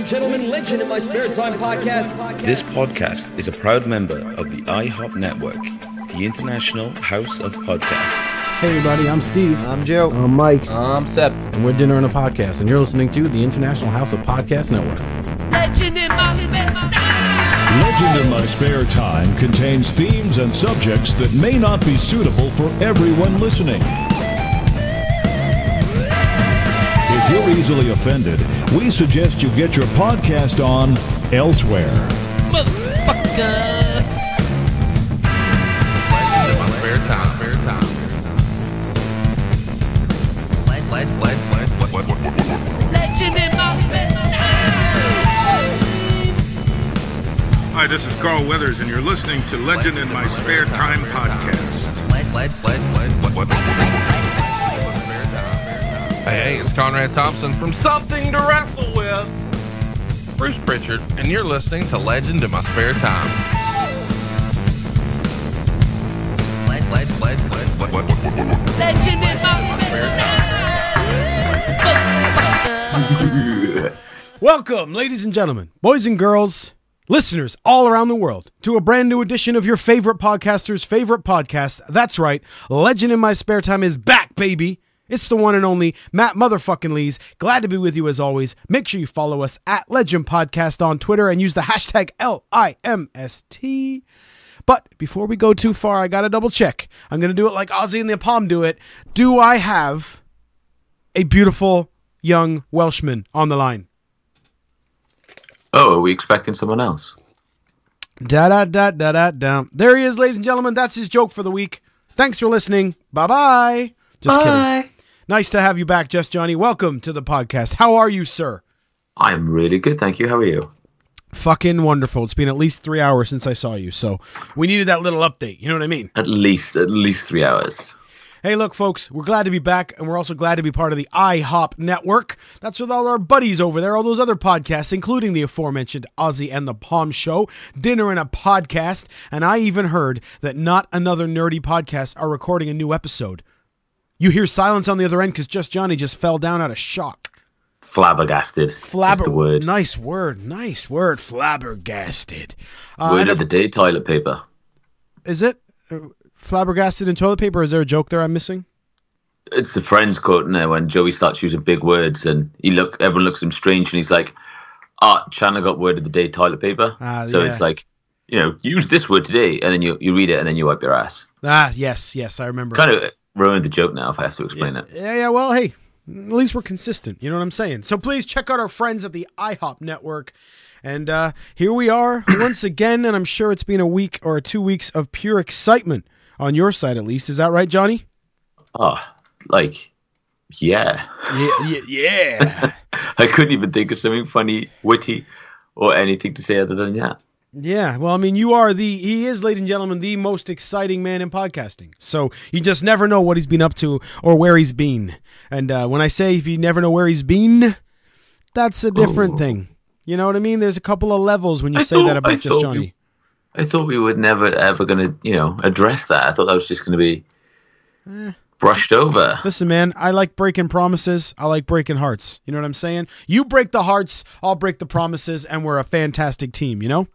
gentlemen, Legend in My Spare Time podcast. This podcast is a proud member of the IHOP Network, the International House of Podcasts. Hey everybody, I'm Steve. I'm Joe. I'm Mike. I'm Sep. And we're Dinner and a Podcast, and you're listening to the International House of Podcast Network. Legend in My Spare Time. Legend in My Spare Time contains themes and subjects that may not be suitable for everyone listening. If you're easily offended, we suggest you get your podcast on elsewhere. Motherfucker. Legend in My Spare Time. Legend in My Spare Time. Hi, this is Carl Weathers, and you're listening to Legend in My Spare Time podcast. Hey, it's Conrad Thompson from Something to Wrestle With. Bruce Pritchard, and you're listening to Legend in My Spare Time. Legend in My Spare Time. Welcome, ladies and gentlemen, boys and girls, listeners all around the world, to a brand new edition of your favorite podcaster's favorite podcast. That's right, Legend in My Spare Time is back, baby. It's the one and only Matt motherfucking Lees. Glad to be with you as always. Make sure you follow us at Legend Podcast on Twitter and use the hashtag LIMST. But before we go too far, I gotta double check. I'm gonna do it like Ozzy and the Palm do it. Do I have a beautiful young Welshman on the line? Oh, are we expecting someone else? Da-da-da-da-da-da. There he is, ladies and gentlemen. That's his joke for the week. Thanks for listening. Bye-bye. Just kidding. Nice to have you back, Just Johnny. Welcome to the podcast. How are you, sir? I'm really good, thank you. How are you? Fucking wonderful. It's been at least 3 hours since I saw you, so we needed that little update. You know what I mean? At least 3 hours. Hey, look, folks, we're glad to be back, and we're also glad to be part of the IHOP Network. That's with all our buddies over there, all those other podcasts, including the aforementioned Ozzy and the Palm Show, Dinner and a Podcast, and I even heard that Not Another Nerdy Podcast are recording a new episode. You hear silence on the other end because Just Johnny just fell down out of shock. Flabbergasted. Is the word. Nice word. Flabbergasted. Word of the day, toilet paper. Is it? Flabbergasted in toilet paper? Is there a joke there I'm missing? It's the Friends quote now when Joey starts using big words and everyone looks at him strange and he's like, Chandler got word of the day, toilet paper. So yeah. It's like, use this word today, and then you read it and then you wipe your ass. Yes, I remember. Kind of ruined the joke now if I have to explain it. Yeah, well, hey, at least we're consistent. You know what I'm saying? So please check out our friends at the IHOP Network. And here we are once again, and I'm sure it's been a week or 2 weeks of pure excitement on your side, at least. Is that right, Johnny? Yeah. Yeah. I couldn't even think of something funny, witty, or anything to say other than that. Yeah, well, I mean, he is, ladies and gentlemen, the most exciting man in podcasting. So you just never know what he's been up to or where he's been. And when I say if you never know where he's been, that's a different thing. You know what I mean? There's a couple of levels when you say that about Just Johnny. I thought we were never, ever going to, address that. I thought that was just going to be brushed over. Listen, man, I like breaking promises. I like breaking hearts. You know what I'm saying? You break the hearts, I'll break the promises, and we're a fantastic team, you know?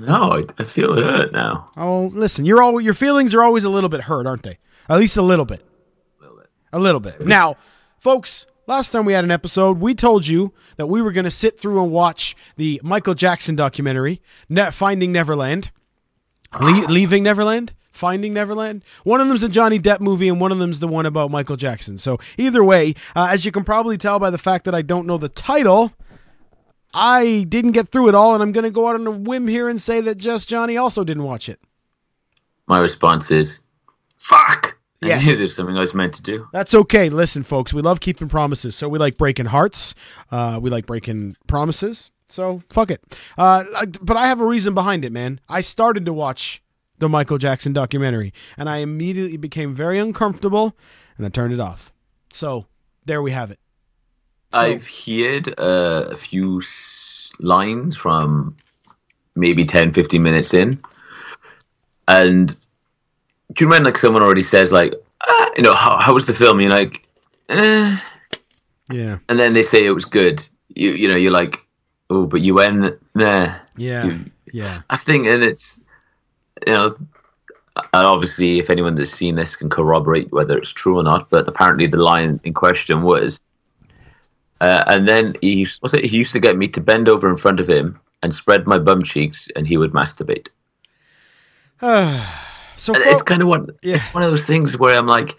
No, I feel hurt now. Oh, listen, your feelings are always a little bit hurt, aren't they? At least a little bit. A little bit. Now, folks, last time we had an episode, we told you that we were going to sit through and watch the Michael Jackson documentary, Finding Neverland. Leaving Neverland? Finding Neverland? One of them's a Johnny Depp movie, and one of them's the one about Michael Jackson. So either way, as you can probably tell by the fact that I don't know the title, I didn't get through it all, and I'm going to go out on a whim here and say that Just Johnny also didn't watch it. My response is, fuck! Yes. I knew there's something I was meant to do. That's okay. Listen, folks, we love keeping promises, so we like breaking hearts. We like breaking promises, so fuck it. But I have a reason behind it, man. I started to watch the Michael Jackson documentary, and I immediately became very uncomfortable, and I turned it off. So there we have it. So, I've heard a few lines from maybe 10, 15 minutes in, and do you remember, like, someone already says, like, how was the film? And you're like, yeah. And then they say it was good. you're like, oh, but you went there. Yeah. Yeah. That's the thing, and it's, and obviously, if anyone that's seen this can corroborate whether it's true or not, but apparently the line in question was, and then he used to get me to bend over in front of him and spread my bum cheeks, and he would masturbate. So it's kind of it's one of those things where I'm like,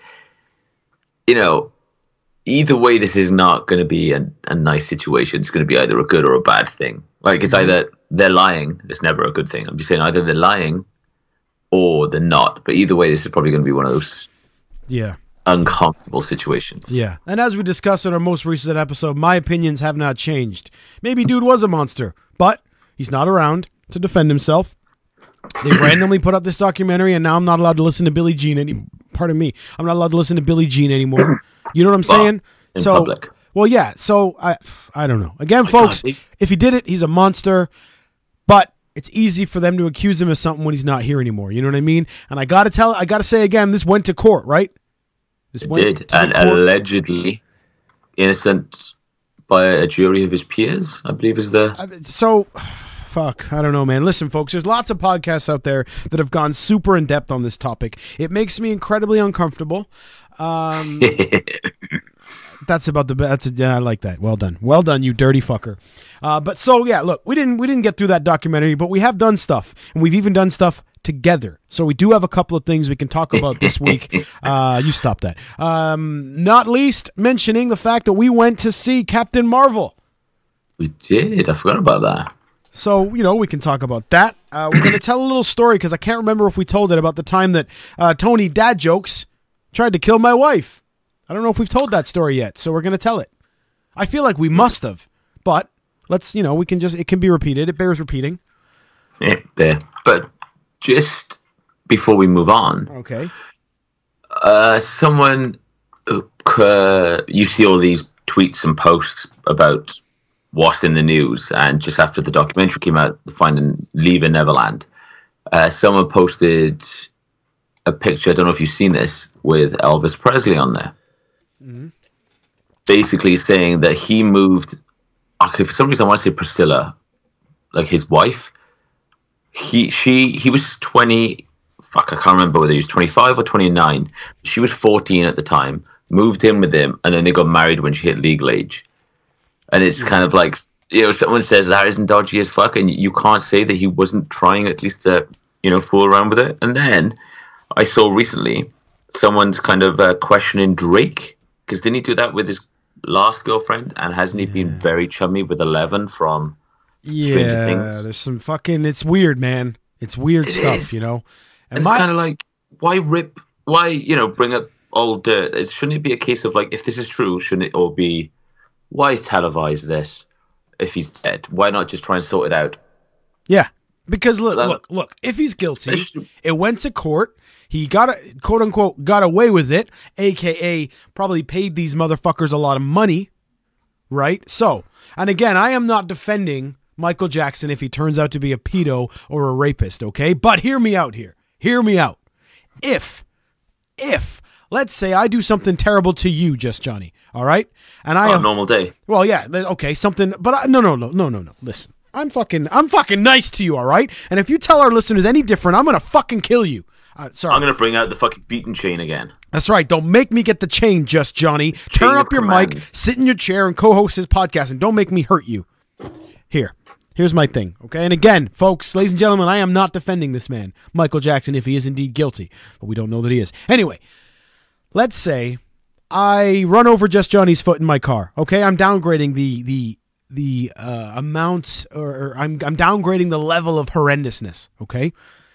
either way, this is not going to be a nice situation. It's going to be either a good or a bad thing. Like, it's either they're lying. It's never a good thing. I'm just saying either they're lying or they're not. But either way, this is probably going to be one of those uncomfortable situations. Yeah. And as we discussed in our most recent episode, my opinions have not changed. Maybe dude was a monster, but he's not around to defend himself. They randomly put up this documentary, and now I'm not allowed to listen to Billie Jean anymore. Pardon me. I'm not allowed to listen to Billie Jean anymore. You know what I'm saying? In public. Well, yeah. So I don't know. Again, folks, if he did it, he's a monster. But it's easy for them to accuse him of something when he's not here anymore. You know what I mean? And I gotta say again, this went to court, right? It did, and allegedly innocent by a jury of his peers, I believe is the. Fuck, I don't know, man. Listen, folks, there's lots of podcasts out there that have gone super in depth on this topic. It makes me incredibly uncomfortable. That's about the I like that. Well done, you dirty fucker. But so yeah, look, we didn't get through that documentary, but we have done stuff, and we've even done stuff together. So we do have a couple of things we can talk about this week. You stop that. Not least mentioning the fact that we went to see Captain Marvel. We did. I forgot about that. So, we can talk about that. We're going to tell a little story because I can't remember if we told it about the time that Tony Dad Jokes tried to kill my wife. I don't know if we've told that story yet, so we're going to tell it. I feel like we must have, but let's, it can be repeated. It bears repeating. Yeah. But just before we move on. Okay. Someone, you see all these tweets and posts about what's in the news, and just after the documentary came out, Leaving Neverland, someone posted a picture, I don't know if you've seen this, with Elvis Presley on there. Mm-hmm. Basically saying that he moved, okay, for some reason I want to say Priscilla, like his wife, he was 20, I can't remember whether he was 25 or 29, she was 14 at the time, moved in with him, and then they got married when she hit legal age. And it's kind of like, someone says that isn't dodgy as fuck, and you can't say that he wasn't trying at least to, fool around with it. And then I saw recently someone's kind of questioning Drake, because didn't he do that with his last girlfriend? And hasn't he been very chummy with 11 from Stranger Things? There's some fucking, it's weird, man. It's weird stuff, And it's kind of like, why bring up old dirt? Shouldn't it be a case of like, if this is true, shouldn't it all be, why televise this if he's dead? Why not just try and sort it out? Yeah, because look. If he's guilty, it went to court. He quote unquote got away with it, aka probably paid these motherfuckers a lot of money, right? So, and again, I am not defending Michael Jackson if he turns out to be a pedo or a rapist, okay? But hear me out here. Hear me out. If let's say I do something terrible to you, Just Johnny, all right? And a normal day. Well, yeah, okay, something, but no. Listen, I'm fucking nice to you, all right? And if you tell our listeners any different, I'm gonna fucking kill you. Sorry. I'm gonna bring out the fucking beaten chain again. That's right. Don't make me get the chain, Just Johnny. Turn up your mic, sit in your chair, and co-host this podcast, and don't make me hurt you. Here's my thing, okay? And again, folks, ladies and gentlemen, I am not defending this man, Michael Jackson, if he is indeed guilty, but we don't know that he is. Anyway. Let's say I run over Just Johnny's foot in my car. Okay, I'm downgrading the amounts, or I'm downgrading the level of horrendousness. Okay.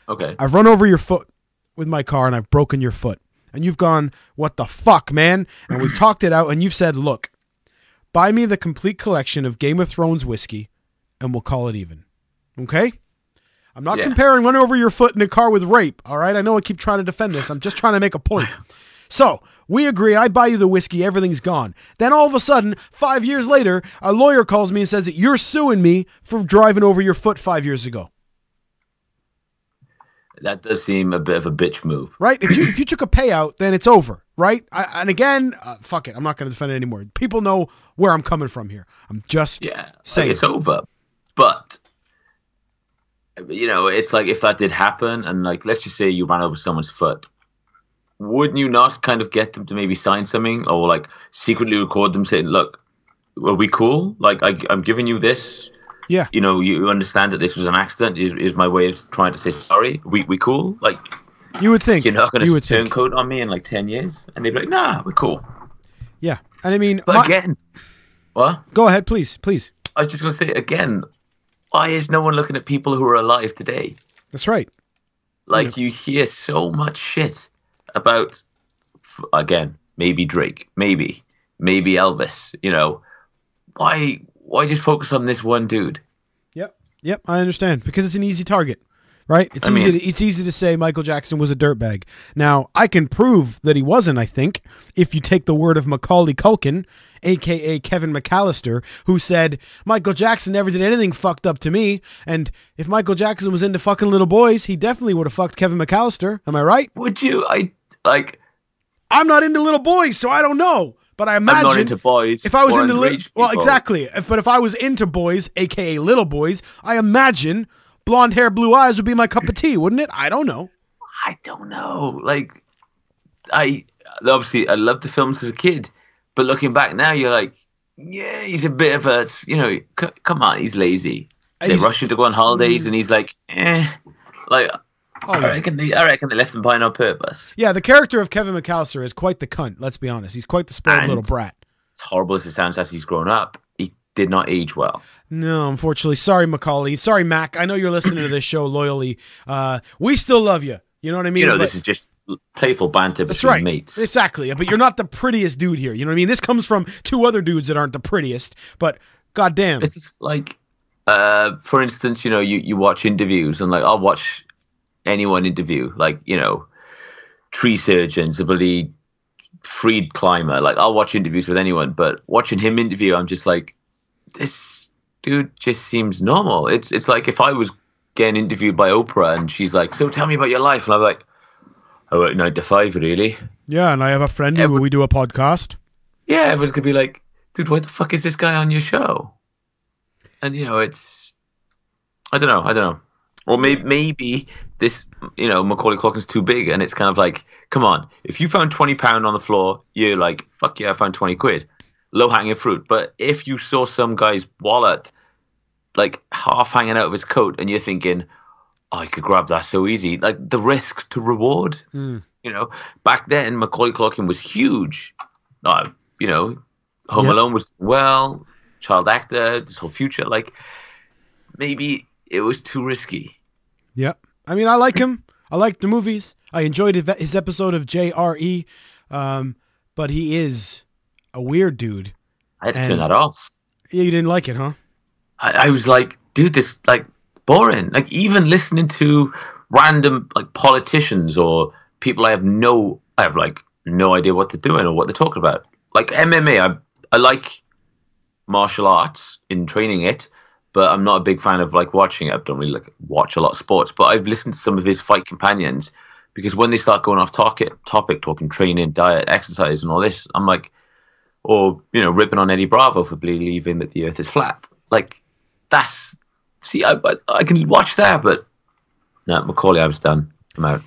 I've run over your foot with my car, and I've broken your foot, and you've gone, "What the fuck, man?" And we've talked it out, and you've said, "Look, buy me the complete collection of Game of Thrones whiskey, and we'll call it even." Okay. I'm not comparing run over your foot in a car with rape. All right. I know I keep trying to defend this. I'm just trying to make a point. So, we agree, I buy you the whiskey, everything's gone. Then all of a sudden, 5 years later, a lawyer calls me and says that you're suing me for driving over your foot 5 years ago. That does seem a bit of a bitch move. Right? If you took a payout, then it's over, right? And again, fuck it. I'm not going to defend it anymore. People know where I'm coming from here. I'm just saying. Like, it's over. But, it's like if that did happen and, like, let's just say you ran over someone's foot, wouldn't you not kind of get them to maybe sign something or, like, secretly record them saying, look, are we cool? Like, I'm giving you this. Yeah. You understand that this was an accident is my way of trying to say sorry. We cool? Like, you would think. You're not going to turncoat on me in like 10 years? And they'd be like, nah, we're cool. Yeah. And I mean... But again... What? Go ahead, please. I was just going to say, again, why is no one looking at people who are alive today? That's right. Like, you hear so much shit about, again, maybe Drake, maybe Elvis, Why just focus on this one dude? Yep, I understand. Because it's an easy target, right? It's easy to say Michael Jackson was a dirtbag. Now, I can prove that he wasn't, I think, if you take the word of Macaulay Culkin, a.k.a. Kevin McAllister, who said, Michael Jackson never did anything fucked up to me, and if Michael Jackson was into fucking little boys, he definitely would have fucked Kevin McAllister. Am I right? Would you? I'm not into little boys, so I don't know. But I imagine I'm not into boys. If I was into exactly. But if I was into boys, aka little boys, I imagine blonde hair, blue eyes would be my cup of tea, wouldn't it? I don't know. I don't know. Like, I loved the films as a kid, but looking back now, you're like, yeah, he's a bit of a, come on, he's lazy. They're rushing to go on holidays, and he's like, like. I reckon they left him behind on purpose. Yeah, the character of Kevin McAllister is quite the cunt, let's be honest. He's quite the spoiled little brat. As horrible as it sounds as he's grown up, he did not age well. No, unfortunately. Sorry, Macaulay. Sorry, Mac. I know you're listening to this show loyally. We still love you. You know what I mean? This is just playful banter between mates. Exactly. But you're not the prettiest dude here. You know what I mean? This comes from two other dudes that aren't the prettiest. But goddamn. This is like, for instance, you watch interviews and like I'll watch anyone interview, like, tree surgeons, a bloody freed climber. Like, I'll watch interviews with anyone, but watching him interview, I'm just like, this dude just seems normal. It's like if I was getting interviewed by Oprah and she's like, so tell me about your life. And I'm like, I work 9 to 5, really. Yeah, and I have a friend who we do a podcast. Yeah, everyone's going to be like, dude, why the fuck is this guy on your show? And, it's... I don't know. Or maybe this, Macaulay Culkin's too big, and it's kind of like, come on, if you found £20 on the floor, you're like, fuck yeah, I found 20 quid. Low-hanging fruit. But if you saw some guy's wallet, like, half hanging out of his coat, and you're thinking, oh, I could grab that so easy. Like, the risk to reward, Back then, Macaulay Culkin was huge. Home Alone was, child actor, this whole future, like, maybe... it was too risky. Yeah. I mean, I like him. I like the movies. I enjoyed his episode of JRE. But he is a weird dude. I had to turn that off. Yeah, you didn't like it, huh? I was like, dude, this, like, boring. Like, even listening to random, like, politicians or people I have no idea what they're doing or what they're talking about. Like, MMA, I like martial arts in training it, but I'm not a big fan of like watching it. I don't really watch a lot of sports, but I've listened to some of his fight companions because when they start going off topic, talking training, diet, exercise, and all this, I'm like, ripping on Eddie Bravo for believing that the Earth is flat. Like, I can watch that, but no, Macaulay, I was done. I'm out.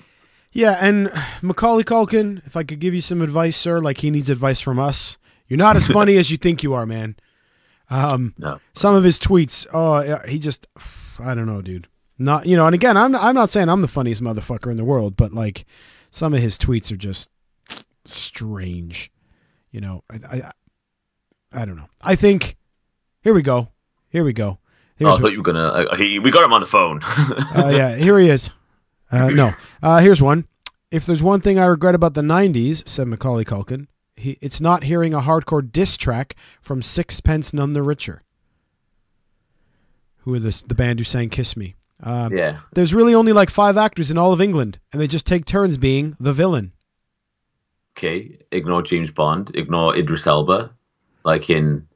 Yeah, and Macaulay Culkin, if I could give you some advice, sir, like he needs advice from us. You're not as funny as you think you are, man. No. Some of his tweets, he just, I don't know, dude. Not, and again, I'm not saying I'm the funniest motherfucker in the world, but like some of his tweets are just strange. I don't know. I think, here we go. I thought you were gonna. We got him on the phone. Yeah, here he is. No, here's one. If there's one thing I regret about the '90s, said Macaulay Culkin, it's not hearing a hardcore diss track from Sixpence None the Richer, who are the band who sang Kiss Me. Yeah. There's really only like 5 actors in all of England, and they just take turns being the villain. Okay, ignore James Bond, ignore Idris Elba, like in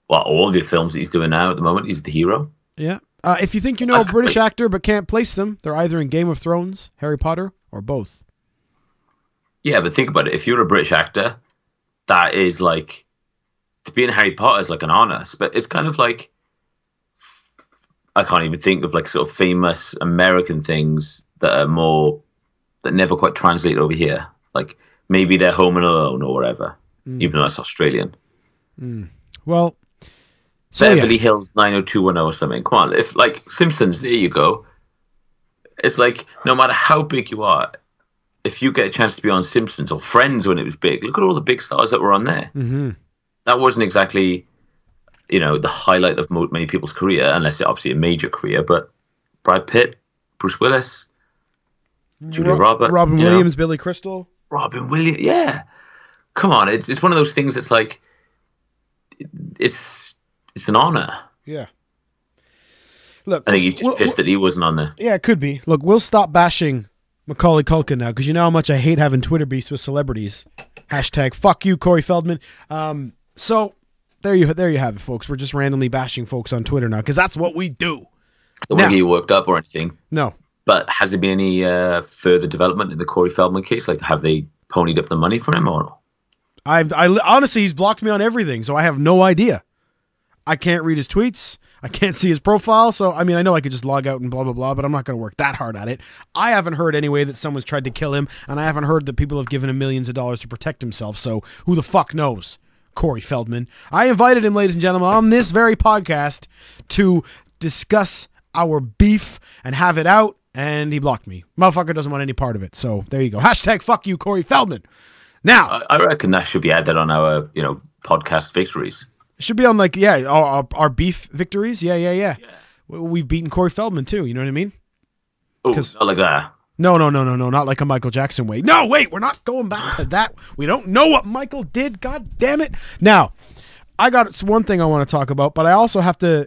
all the films that he's doing now at the moment, he's the hero. Yeah, If you think you know a British actor but can't place them, they're either in Game of Thrones, Harry Potter, or both. Yeah, but think about it. If you're a British actor, that is like, to be in Harry Potter is like an honor. But it's kind of like, I can't even think of like sort of famous American things that are more, that never quite translate over here. Like maybe they're Home and Alone or whatever, even though that's Australian. Well, Beverly Hills 90210 or something. Come on, if like Simpsons, there you go. It's like no matter how big you are, if you get a chance to be on Simpsons or Friends when it was big, look at all the big stars that were on there. Mm-hmm. That wasn't exactly, the highlight of many people's career, unless it's obviously a major career. But Brad Pitt, Bruce Willis, Julia Roberts, Robin Williams, Billy Crystal, Robin Williams. Yeah, come on, it's one of those things. It's like it's an honor. Yeah. Look, I think he's just pissed that he wasn't on there. Yeah, it could be. Look, we'll stop bashing Macaulay Culkin now because you know how much I hate having Twitter beefs with celebrities. # fuck you, Corey Feldman. So there you have it, folks. We're just randomly bashing folks on Twitter now because that's what we do. I don't want to get you worked up or anything. No. But has there been any further development in the Corey Feldman case? Like, have they ponied up the money for him or no? I honestly, he's blocked me on everything, so I have no idea. I can't read his tweets. I can't see his profile. So, I mean, I know I could just log out and blah, blah, blah, but I'm not going to work that hard at it. I haven't heard anyway that someone's tried to kill him, and I haven't heard that people have given him millions of dollars to protect himself. So who the fuck knows? Corey Feldman. I invited him, ladies and gentlemen, on this very podcast to discuss our beef and have it out, and he blocked me. Motherfucker doesn't want any part of it. So there you go. # fuck you, Corey Feldman. Now, I reckon that should be added on our, podcast victories. It should be on our beef victories. Yeah. We've beaten Corey Feldman too. You know what I mean? Oh, not like that. No, not like a Michael Jackson way. No, wait, we're not going back to that. We don't know what Michael did. God damn it! Now, I got one thing I want to talk about, but I also have to.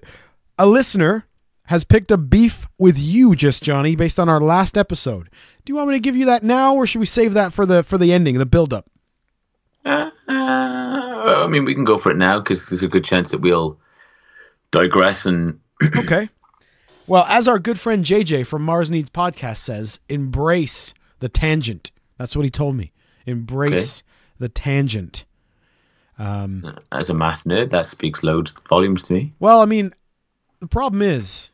A listener has picked a beef with you, Just Johnny, based on our last episode. Do you want me to give you that now, or should we save that for the ending, the build-up? I mean, we can go for it now because there's a good chance that we'll digress and. Okay. Well, as our good friend JJ from Mars Needs Podcast says, embrace the tangent. That's what he told me. Embrace the tangent. As a math nerd, that speaks volumes to me. Well, I mean, the problem is,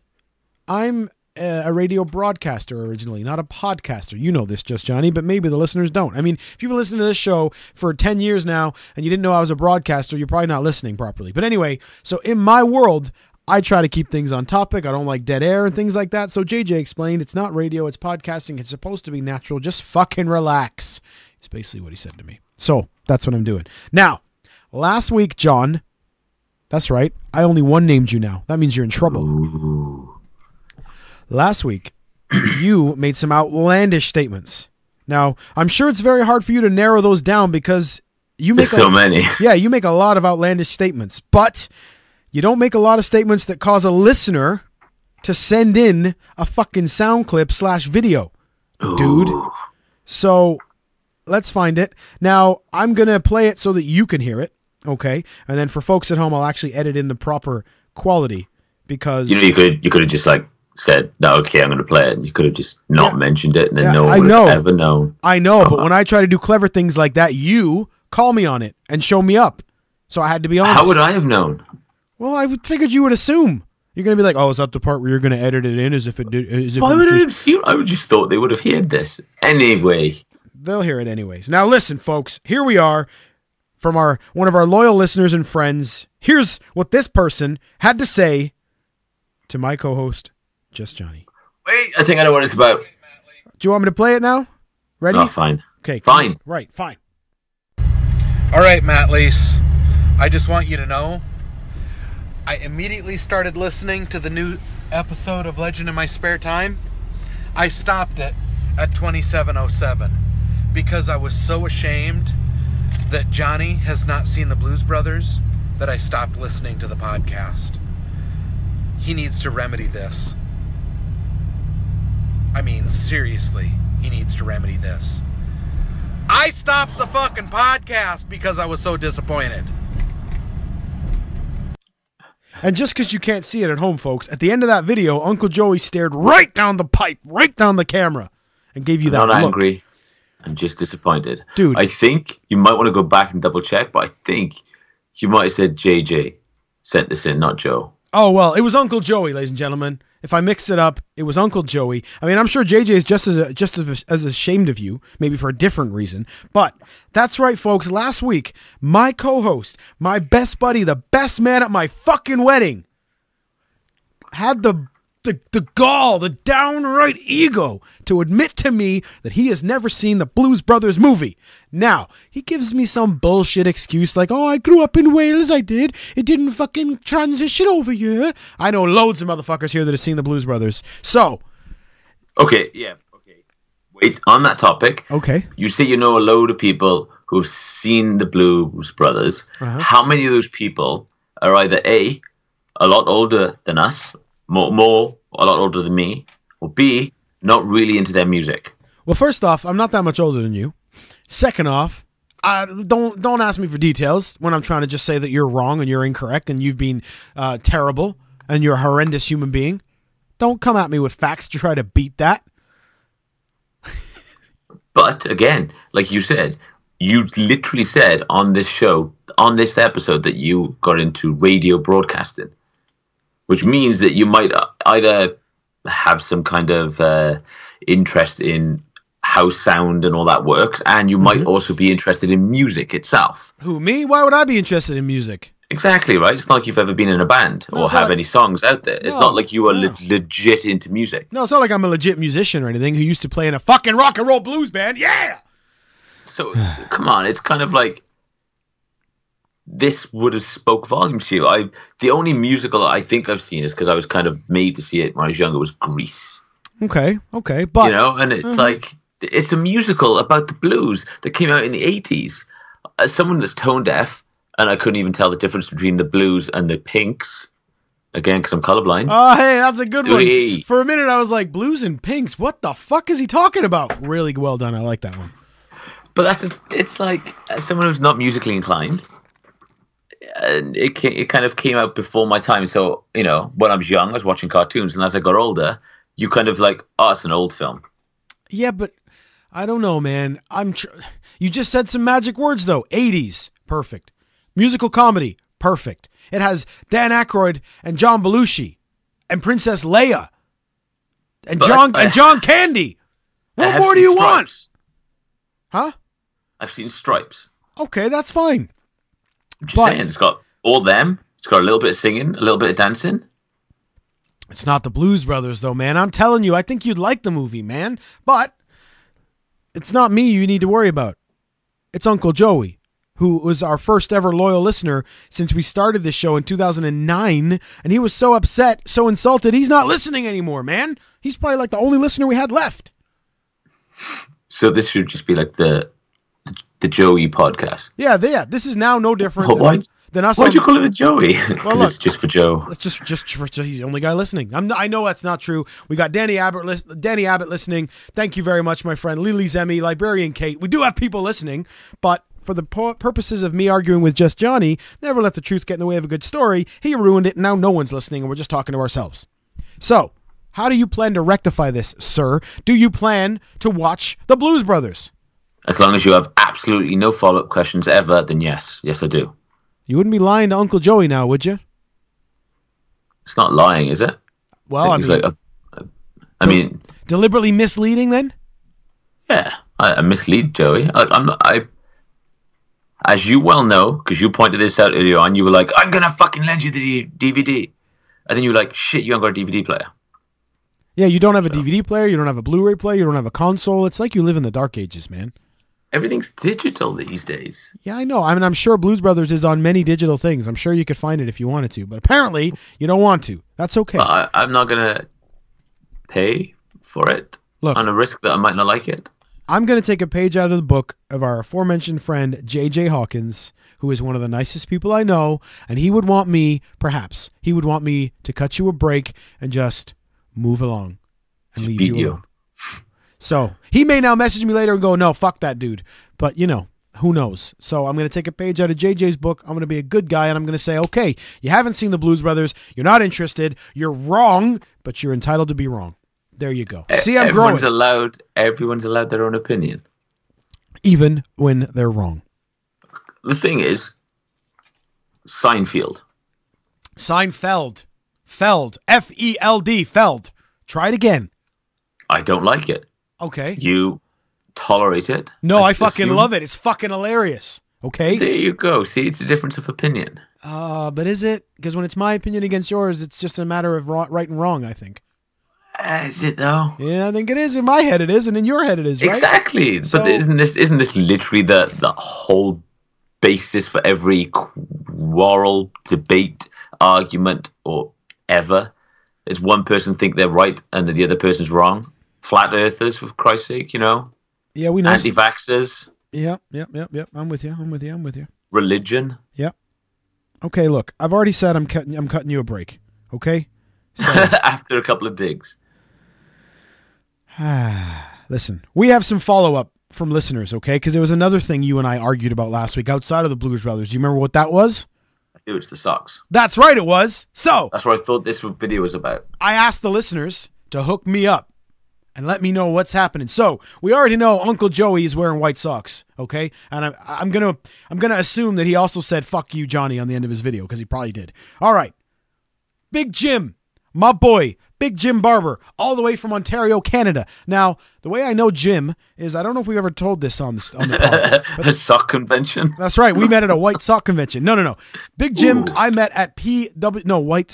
I'm a radio broadcaster originally, not a podcaster. You know this, Just Johnny, but maybe the listeners don't. I mean, if you've been listening to this show for 10 years now and you didn't know I was a broadcaster, you're probably not listening properly. But anyway, so in my world, I try to keep things on topic. I don't like dead air and things like that. So JJ explained it's not radio, it's podcasting. It's supposed to be natural. Just fucking relax. It's basically what he said to me. So that's what I'm doing. Now, last week, John, that's right. I only one-named you now. That means you're in trouble. Ooh. Last week, you made some outlandish statements. Now, I'm sure it's very hard for you to narrow those down because you make so many. Yeah, you make a lot of outlandish statements, but you don't make a lot of statements that cause a listener to send in a fucking sound clip / video, dude. So let's find it. Now, I'm going to play it so that you can hear it, okay? And then for folks at home, I'll actually edit in the proper quality because... you could have just said, no, okay, I'm going to play it. And you could have just not mentioned it and then no one would have ever known. I know, but when I try to do clever things like that, you call me on it and show me up. So I had to be honest. How would I have known? Well, I figured you would assume. You're going to be like, oh, is that the part where you're going to edit it in as if it did? I would just thought they would have heard this. Anyway. They'll hear it anyways. Now listen, folks, here we are from one of our loyal listeners and friends. Here's what this person had to say to my co-host, Just Johnny. Wait, I think I know what it's about. Do you want me to play it now? Ready? Oh, fine. Okay. Fine. Right, fine. All right, Matt Lease. I just want you to know I immediately started listening to the new episode of Legend in my spare time. I stopped it at 2707 because I was so ashamed that Johnny has not seen the Blues Brothers that I stopped listening to the podcast. He needs to remedy this. I mean, seriously, he needs to remedy this. I stopped the fucking podcast because I was so disappointed. And just because you can't see it at home, folks, at the end of that video, Uncle Joey stared right down the pipe, right down the camera, and gave you that look. I'm not angry. I'm just disappointed. Dude. I think you might want to go back and double check, but I think you might have said JJ sent this in, not Joe. Oh, well, it was Uncle Joey, ladies and gentlemen. If I mixed it up, it was Uncle Joey. I mean, I'm sure JJ is just as ashamed of you, maybe for a different reason. But that's right, folks. Last week, my co-host, my best buddy, the best man at my fucking wedding, had the gall, the downright ego to admit to me that he has never seen the Blues Brothers movie. Now, he gives me some bullshit excuse like, oh, I grew up in Wales, I did. It didn't fucking transition over here. I know loads of motherfuckers here that have seen the Blues Brothers. So. Okay, yeah, okay. Wait, on that topic. Okay. You say you know a load of people who've seen the Blues Brothers. Uh-huh. How many of those people are either A, a lot older than us, more a lot older than me, or B, not really into their music? Well, first off, I'm not that much older than you. Second off, don't ask me for details when I'm trying to just say that you're wrong and you're incorrect and you've been terrible and you're a horrendous human being. Don't come at me with facts to try to beat that. But again, like you said, you literally said on this show, on this episode, that you got into radio broadcasting, which means that you might either have some kind of interest in how sound and all that works, and you might also be interested in music itself. Who, me? Why would I be interested in music? Exactly, right? It's not like you've ever been in a band or have any songs out there. It's not like you are legit into music. No, it's not like I'm a legit musician or anything who used to play in a fucking rock and roll blues band. Yeah! So, come on, it's kind of like this would have spoke volumes to you. The only musical I think I've seen is because I was kind of made to see it when I was younger was Grease. Okay, but... You know, and it's like, it's a musical about the blues that came out in the 80s. As someone that's tone deaf, and I couldn't even tell the difference between the blues and the pinks, again, because I'm colorblind. Oh, hey, that's a good one. For a minute, I was like, blues and pinks, what the fuck is he talking about? Really well done, I like that one. But it's like, as someone who's not musically inclined, and it kind of came out before my time. So, you know, when I was young, I was watching cartoons, and as I got older, you kind of like, oh, it's an old film. Yeah, but I don't know, man. You just said some magic words, though. 80s, perfect. Musical comedy, perfect. It has Dan Aykroyd and John Belushi and Princess Leia and John Candy. What more do you want? Huh? I've seen Stripes. Okay, that's fine. I'm just saying, it's got all them. It's got a little bit of singing, a little bit of dancing. It's not the Blues Brothers, though, man. I'm telling you, I think you'd like the movie, man. But it's not me you need to worry about. It's Uncle Joey, who was our first ever loyal listener since we started this show in 2009. And he was so upset, so insulted, he's not listening anymore, man. He's probably like the only listener we had left. So this should just be like the Joey podcast. Yeah. This is now no different than us. Why'd you call it the Joey? Well, look, it's just for Joe. It's just for he's the only guy listening. I know that's not true. We got Danny Abbott listening. Thank you very much, my friend. Lily Zemi, Librarian Kate. We do have people listening, but for the purposes of me arguing with Just Johnny, never let the truth get in the way of a good story. He ruined it, and now no one's listening, and we're just talking to ourselves. So, how do you plan to rectify this, sir? Do you plan to watch the Blues Brothers? As long as you have absolutely no follow-up questions ever, then yes. Yes, I do. You wouldn't be lying to Uncle Joey now, would you? It's not lying, is it? Well, I mean... Deliberately misleading, then? Yeah, I mislead Joey. As you well know, because you pointed this out earlier on, you were like, I'm going to fucking lend you the DVD. And then you were like, shit, you haven't got a DVD player. Yeah, you don't have a DVD player, you don't have a Blu-ray player, you don't have a console. It's like you live in the dark ages, man. Everything's digital these days. Yeah, I know. I mean, I'm sure Blues Brothers is on many digital things. I'm sure you could find it if you wanted to, but apparently you don't want to. That's okay. I'm not going to pay for it on a risk that I might not like it. I'm going to take a page out of the book of our aforementioned friend, J.J. Hawkins, who is one of the nicest people I know, and he would want me to cut you a break and just move along and leave you alone. So he may now message me later and go, no, fuck that dude. But, you know, Who knows? So I'm going to take a page out of JJ's book. I'm going to be a good guy, and I'm going to say, okay, you haven't seen the Blues Brothers. You're not interested. You're wrong, but you're entitled to be wrong. There you go. See, I'm growing. Everyone's allowed their own opinion. Even when they're wrong. The thing is, Seinfeld. Feld. F-E-L-D. Feld. Try it again. I don't like it. Okay. You tolerate it. No, I fucking love it. It's fucking hilarious. Okay? There you go. See, it's a difference of opinion. But is it? Because when it's my opinion against yours, it's just a matter of right and wrong, I think. Is it though? Yeah, I think it is. In my head it is, and in your head it is, right? Exactly. So, but isn't this literally the whole basis for every quarrel, debate, argument, or ever? Is one person think they're right and the other person's wrong? Flat earthers, for Christ's sake, you know? Yeah, we know. Anti-vaxxers. Yep. I'm with you. Religion. Yep. Okay, look, I've already said I'm cutting you a break. Okay? So, after a couple of digs. Listen, we have some follow-up from listeners, okay? Because there was another thing you and I argued about last week outside of the Blues Brothers. Do you remember what that was? It was the socks. That's right, it was. So that's what I thought this video was about. I asked the listeners to hook me up and let me know what's happening. So we already know Uncle Joey is wearing white socks, okay? And I'm gonna assume that he also said "fuck you, Johnny" on the end of his video because he probably did. All right, Big Jim, my boy. Big Jim Barber, all the way from Ontario, Canada. Now, the way I know Jim is, I don't know if we've ever told this on the pod. A sock convention? That's right. We met at a white sock convention. No. Big Jim, I met at white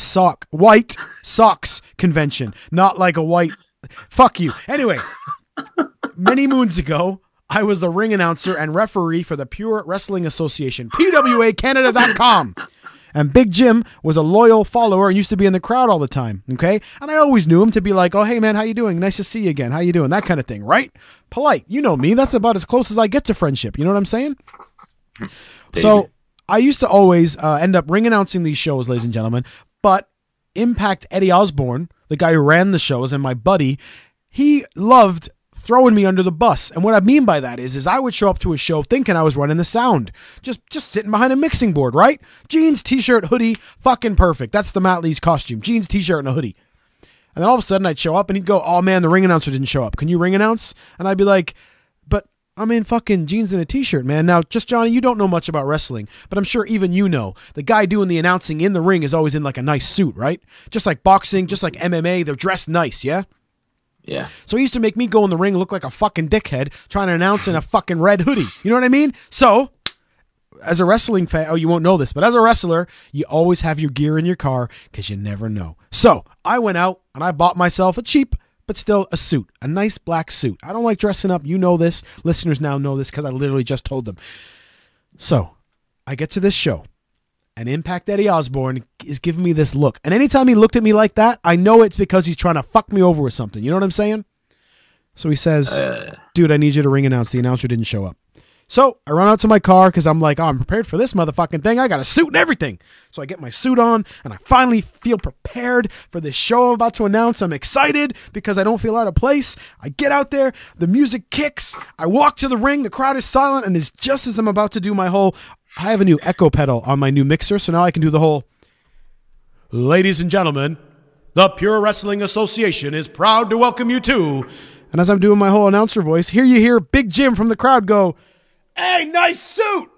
socks convention. Not like a white, fuck you. Anyway, many moons ago, I was the ring announcer and referee for the Pure Wrestling Association, PWACanada.com. And Big Jim was a loyal follower and used to be in the crowd all the time, okay? And I always knew him to be like, oh, hey, man, how you doing? Nice to see you again. How you doing? That kind of thing, right? Polite. You know me. That's about as close as I get to friendship. You know what I'm saying? Baby. So I used to always end up ring announcing these shows, ladies and gentlemen. But Impact Eddie Osborne, the guy who ran the shows and my buddy, he loved throwing me under the bus. And what I mean by that is I would show up to a show thinking I was running the sound. Just sitting behind a mixing board, right? Jeans, t-shirt, hoodie, fucking perfect. That's the Matt Lee's costume. Jeans, t-shirt, and a hoodie. And then all of a sudden I'd show up and he'd go, oh man, the ring announcer didn't show up. Can you ring announce? And I'd be like, but I'm in fucking jeans and a t-shirt, man. Now, just Johnny, you don't know much about wrestling, but I'm sure even you know the guy doing the announcing in the ring is always in like a nice suit, right? Just like boxing, just like MMA, they're dressed nice, yeah? Yeah. So he used to make me go in the ring and look like a fucking dickhead trying to announce in a fucking red hoodie. You know what I mean? So, as a wrestling fan, you won't know this, but as a wrestler, you always have your gear in your car because you never know. So, I went out and I bought myself a cheap, but still a suit, a nice black suit. I don't like dressing up. You know this. Listeners now know this because I literally just told them. So, I get to this show. And Impact Eddie Osborne is giving me this look. And anytime he looked at me like that, I know it's because he's trying to fuck me over with something. You know what I'm saying? So he says, dude, I need you to ring announce. The announcer didn't show up. So I run out to my car because I'm like, oh, I'm prepared for this motherfucking thing. I got a suit and everything. So I get my suit on and I finally feel prepared for this show I'm about to announce. I'm excited because I don't feel out of place. I get out there. The music kicks. I walk to the ring. The crowd is silent. And it's just as I'm about to do my whole... I have a new echo pedal on my new mixer, so now I can do the whole, ladies and gentlemen, the Pure Wrestling Association is proud to welcome you to, and as I'm doing my whole announcer voice, here you hear Big Jim from the crowd go, hey, nice suit!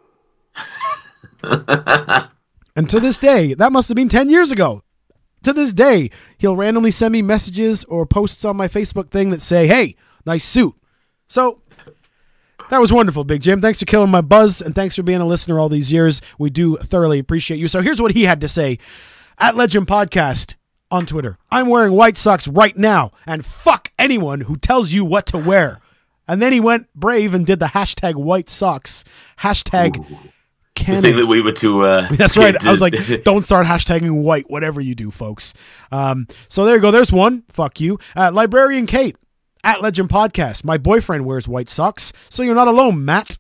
And to this day, that must have been 10 years ago. To this day, he'll randomly send me messages or posts on my Facebook thing that say, hey, nice suit. So... that was wonderful, Big Jim. Thanks for killing my buzz, and thanks for being a listener all these years. We do thoroughly appreciate you. So here's what he had to say at Legend Podcast on Twitter. I'm wearing white socks right now, and fuck anyone who tells you what to wear. And then he went brave and did the hashtag white socks. Hashtag canon. The thing that we were too... That's right. I was like, don't start hashtagging white, whatever you do, folks. So there you go. There's one. Fuck you. Librarian Kate. At Legend Podcast, my boyfriend wears white socks, so you're not alone, Matt.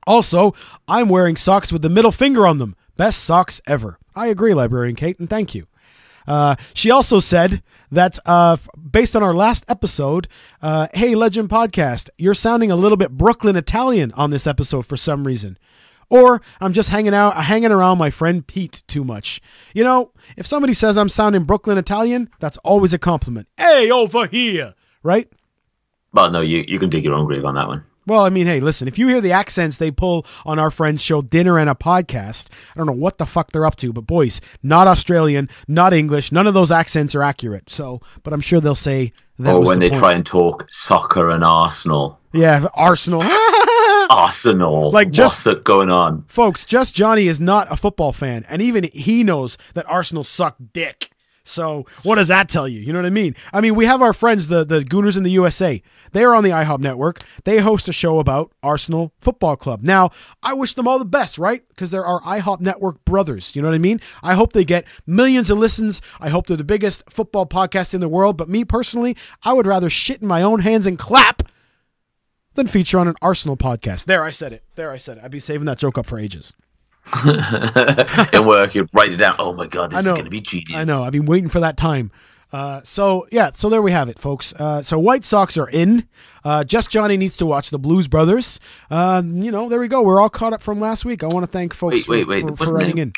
Also, I'm wearing socks with the middle finger on them. Best socks ever. I agree, Librarian Kate, and thank you. She also said that based on our last episode, hey, Legend Podcast, you're sounding a little bit Brooklyn Italian on this episode for some reason. Or I'm just hanging around my friend Pete too much. You know, if somebody says I'm sounding Brooklyn Italian, that's always a compliment. Hey, over here, right? Well, no, you can dig your own grave on that one. Well, I mean, hey, listen, if you hear the accents they pull on our friend's show, Dinner and a Podcast, I don't know what the fuck they're up to, but boys, not Australian, not English, none of those accents are accurate. So, but I'm sure they'll say that or was when the they point. try and talk soccer and Arsenal. Yeah, Arsenal. Arsenal. Like, what's going on? Folks, Just Johnny is not a football fan, and even he knows that Arsenal suck dick. So what does that tell you? You know what I mean? I mean, we have our friends, the Gooners in the USA. They are on the IHOP network. They host a show about Arsenal Football Club. Now, I wish them all the best, right? Because they're our IHOP network brothers. You know what I mean? I hope they get millions of listens. I hope they're the biggest football podcast in the world. But me personally, I would rather shit in my own hands and clap than feature on an Arsenal podcast. There, I said it. I'd be saving that joke up for ages. In work, you write it down. Oh my God, this is going to be genius. I know. I've been waiting for that time. So there we have it, folks. So White Sox are in. Just Johnny needs to watch the Blues Brothers. There we go. We're all caught up from last week. I want to thank folks for writing in.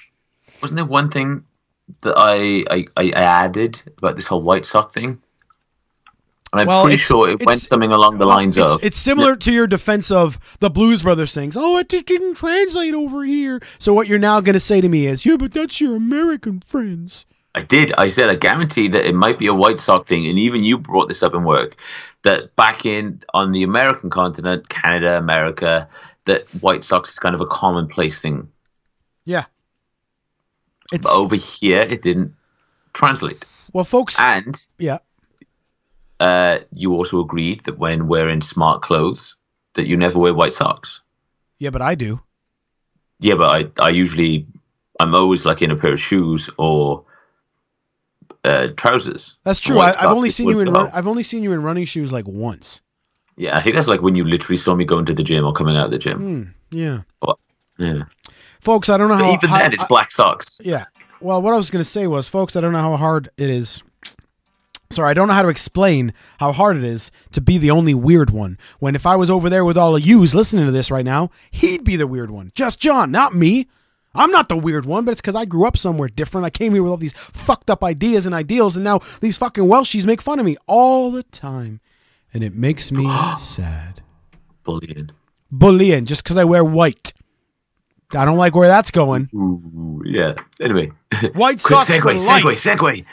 Wasn't there one thing that I added about this whole White Sox thing? I'm pretty sure it went something along the lines of... It's similar to your defense of the Blues Brothers things. Oh, it just didn't translate over here. So what you're now going to say to me is, yeah, but that's your American friends. I did. I said, I guarantee that it might be a White Sox thing, and even you brought this up in work, that back on the American continent, Canada, America, that White Sox is kind of a commonplace thing. Yeah. But over here, it didn't translate. Well, folks... And... Yeah. You also agreed that when wearing smart clothes, that you never wear White Sox. Yeah, but I do. Yeah, but I'm always like in a pair of shoes or trousers. That's true. I've only seen you in running shoes like once. Yeah, I think that's like when you literally saw me going to the gym or coming out of the gym. Yeah. Yeah. Folks, I don't know how... Even then, it's black socks. Yeah. Well, what I was going to say was, folks, I don't know how hard it is... Sorry, I don't know how to explain how hard it is to be the only weird one. When if I was over there with all of yous listening to this right now, he'd be the weird one. Just John, not me. I'm not the weird one, but it's because I grew up somewhere different. I came here with all these fucked up ideas and ideals, and now these fucking Welshies make fun of me all the time. And it makes me sad. Bullying, just because I wear white. I don't like where that's going. Ooh, yeah. Anyway. White Sox for life. Segue.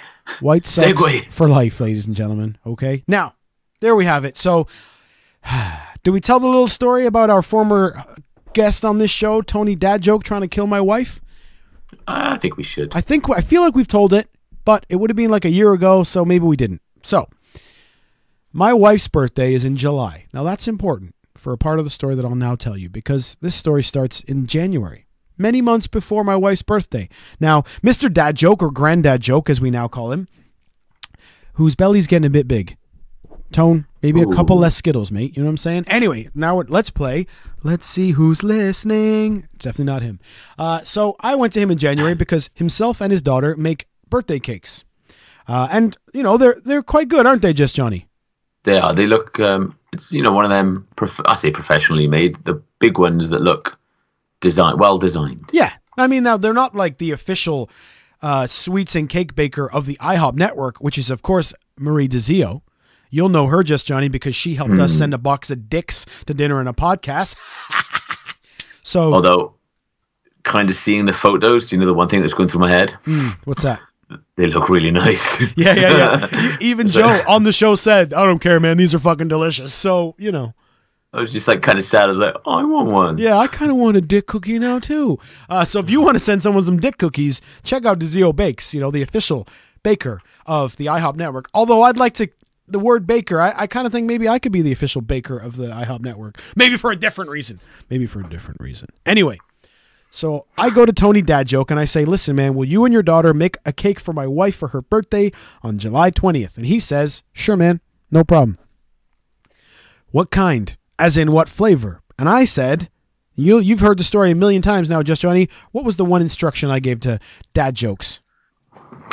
White Sox for life, ladies and gentlemen. Okay. Now, there we have it. So, do we tell the little story about our former guest on this show, Tony Dad Joke, trying to kill my wife? I think we should. I feel like we've told it, but it would have been like a year ago, so maybe we didn't. So, my wife's birthday is in July. Now, that's important for a part of the story that I'll now tell you, because this story starts in January. Many months before my wife's birthday. Now, Mr. Dad Joke, or Granddad Joke, as we now call him, whose belly's getting a bit big. Tone, maybe a couple less Skittles, mate. You know what I'm saying? Anyway, now let's play. Let's see who's listening. It's definitely not him. So I went to him in January because himself and his daughter make birthday cakes. And, they're quite good, aren't they, Just Johnny? They are. They look, it's, one of them, I say professionally made, the big ones that look well designed. Yeah. I mean, now they're not like the official sweets and cake baker of the IHOP network, which is, of course, Marie DeZio. You'll know her, Just Johnny, because she helped us send a box of dicks to dinner and a podcast. So, although, kind of seeing the photos, do you know the one thing that's going through my head? What's that? They look really nice. Yeah. Even Joe on the show said, I don't care, man. These are fucking delicious. So, I was just like kind of sad. I was like, oh, I want one. Yeah, I kind of want a dick cookie now too. So if you want to send someone some dick cookies, check out DeZio Bakes, the official baker of the IHOP network. Although I'd like to, the word baker, I kind of think maybe I could be the official baker of the IHOP network. Maybe for a different reason. Anyway, so I go to Tony Dad Joke and I say, listen, man, will you and your daughter make a cake for my wife for her birthday on July 20th? And he says, sure, man, no problem. What kind? As in what flavor? And I said, you've heard the story a million times now, Just Johnny. What was the one instruction I gave to Dad Jokes?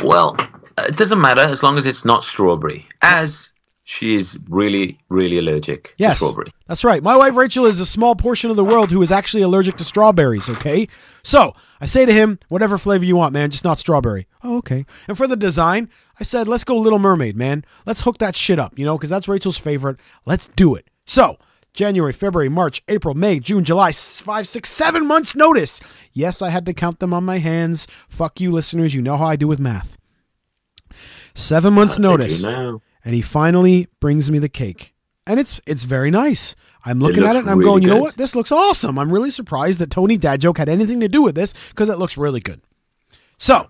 Well, It doesn't matter as long as it's not strawberry, as she is really, really allergic to strawberry. That's right. My wife Rachel is a small portion of the world who is actually allergic to strawberries, okay? So I say to him, whatever flavor you want, man, just not strawberry. Oh, okay. And for the design, I said, let's go Little Mermaid, man. Let's hook that shit up, because that's Rachel's favorite. Let's do it. So January, February, March, April, May, June, July, 5, 6, 7 months notice. Yes, I had to count them on my hands. Fuck you, listeners. You know how I do with math. 7 months notice. And he finally brings me the cake. And it's very nice. I'm looking at it and I'm going, you know what? This looks awesome. I'm really surprised that Tony Dad Joke had anything to do with this because it looks really good. So,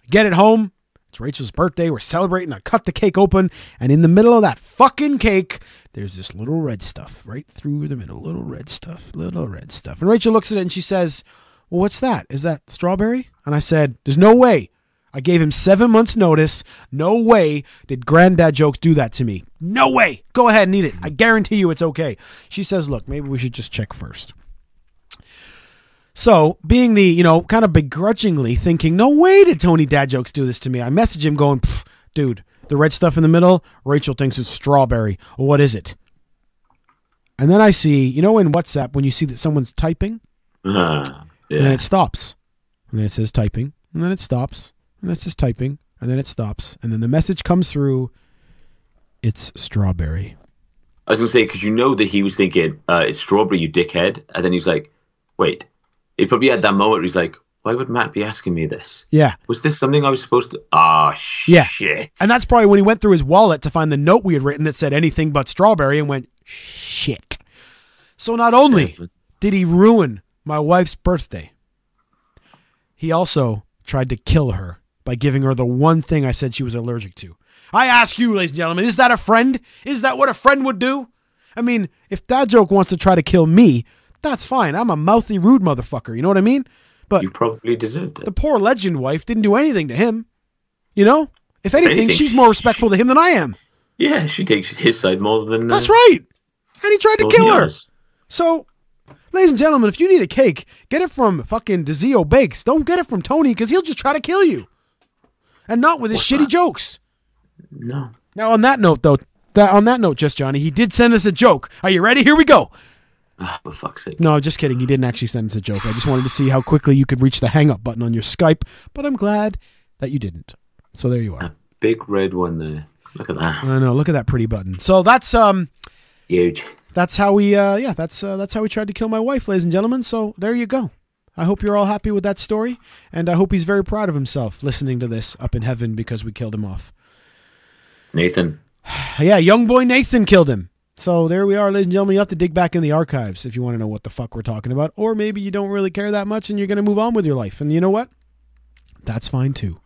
get it home. It's Rachel's birthday. We're celebrating. I cut the cake open. And in the middle of that fucking cake, there's this little red stuff right through the middle. Little red stuff. And Rachel looks at it and she says, well, what's that? Is that strawberry? And I said, there's no way. I gave him 7 months notice. No way did Granddad Jokes do that to me. No way. Go ahead and eat it. I guarantee you it's okay. She says, look, maybe we should just check first. So, being the, kind of begrudgingly thinking, no way did Tony Dad Jokes do this to me. I message him going, dude, the red stuff in the middle, Rachel thinks it's strawberry. What is it? And then I see, in WhatsApp, when you see that someone's typing, yeah. And then it stops. And then it says typing, and then it stops. And that's just typing, and then it stops, and then the message comes through. It's strawberry. I was going to say, because that he was thinking, it's strawberry, you dickhead. And then he's like, wait. He probably had that moment where he's like, why would Matt be asking me this? Yeah. Was this something I was supposed to? Shit. And that's probably when he went through his wallet to find the note we had written that said anything but strawberry and went, shit. So not only did he ruin my wife's birthday, he also tried to kill her by giving her the one thing I said she was allergic to. I ask you, ladies and gentlemen, is that a friend? Is that what a friend would do? I mean, if Dad Joke wants to try to kill me, that's fine. I'm a mouthy, rude motherfucker. You know what I mean? But you probably deserved it. The poor legend wife didn't do anything to him. If anything, she's more respectful to him than I am. Yeah, she takes his side more than... That's right. And he tried to kill her. So... ladies and gentlemen, if you need a cake, get it from fucking DeZio Bakes. Don't get it from Tony because he'll just try to kill you. And not with his shitty jokes. No. Now, on that note, Just Johnny, he did send us a joke. Are you ready? Here we go. For fuck's sake. No, just kidding. He didn't actually send us a joke. I just wanted to see how quickly you could reach the hang up button on your Skype, but I'm glad that you didn't. So there you are. A big red one there. Look at that. I know. Look at that pretty button. So that's huge. That's how we that's how we tried to kill my wife, ladies and gentlemen. So there you go. I hope you're all happy with that story, and I hope he's very proud of himself listening to this up in heaven because we killed him off. Nathan. Yeah, young boy Nathan killed him. So there we are, ladies and gentlemen. You have to dig back in the archives if you want to know what the fuck we're talking about, or maybe you don't really care that much and you're going to move on with your life. And you know what? That's fine too.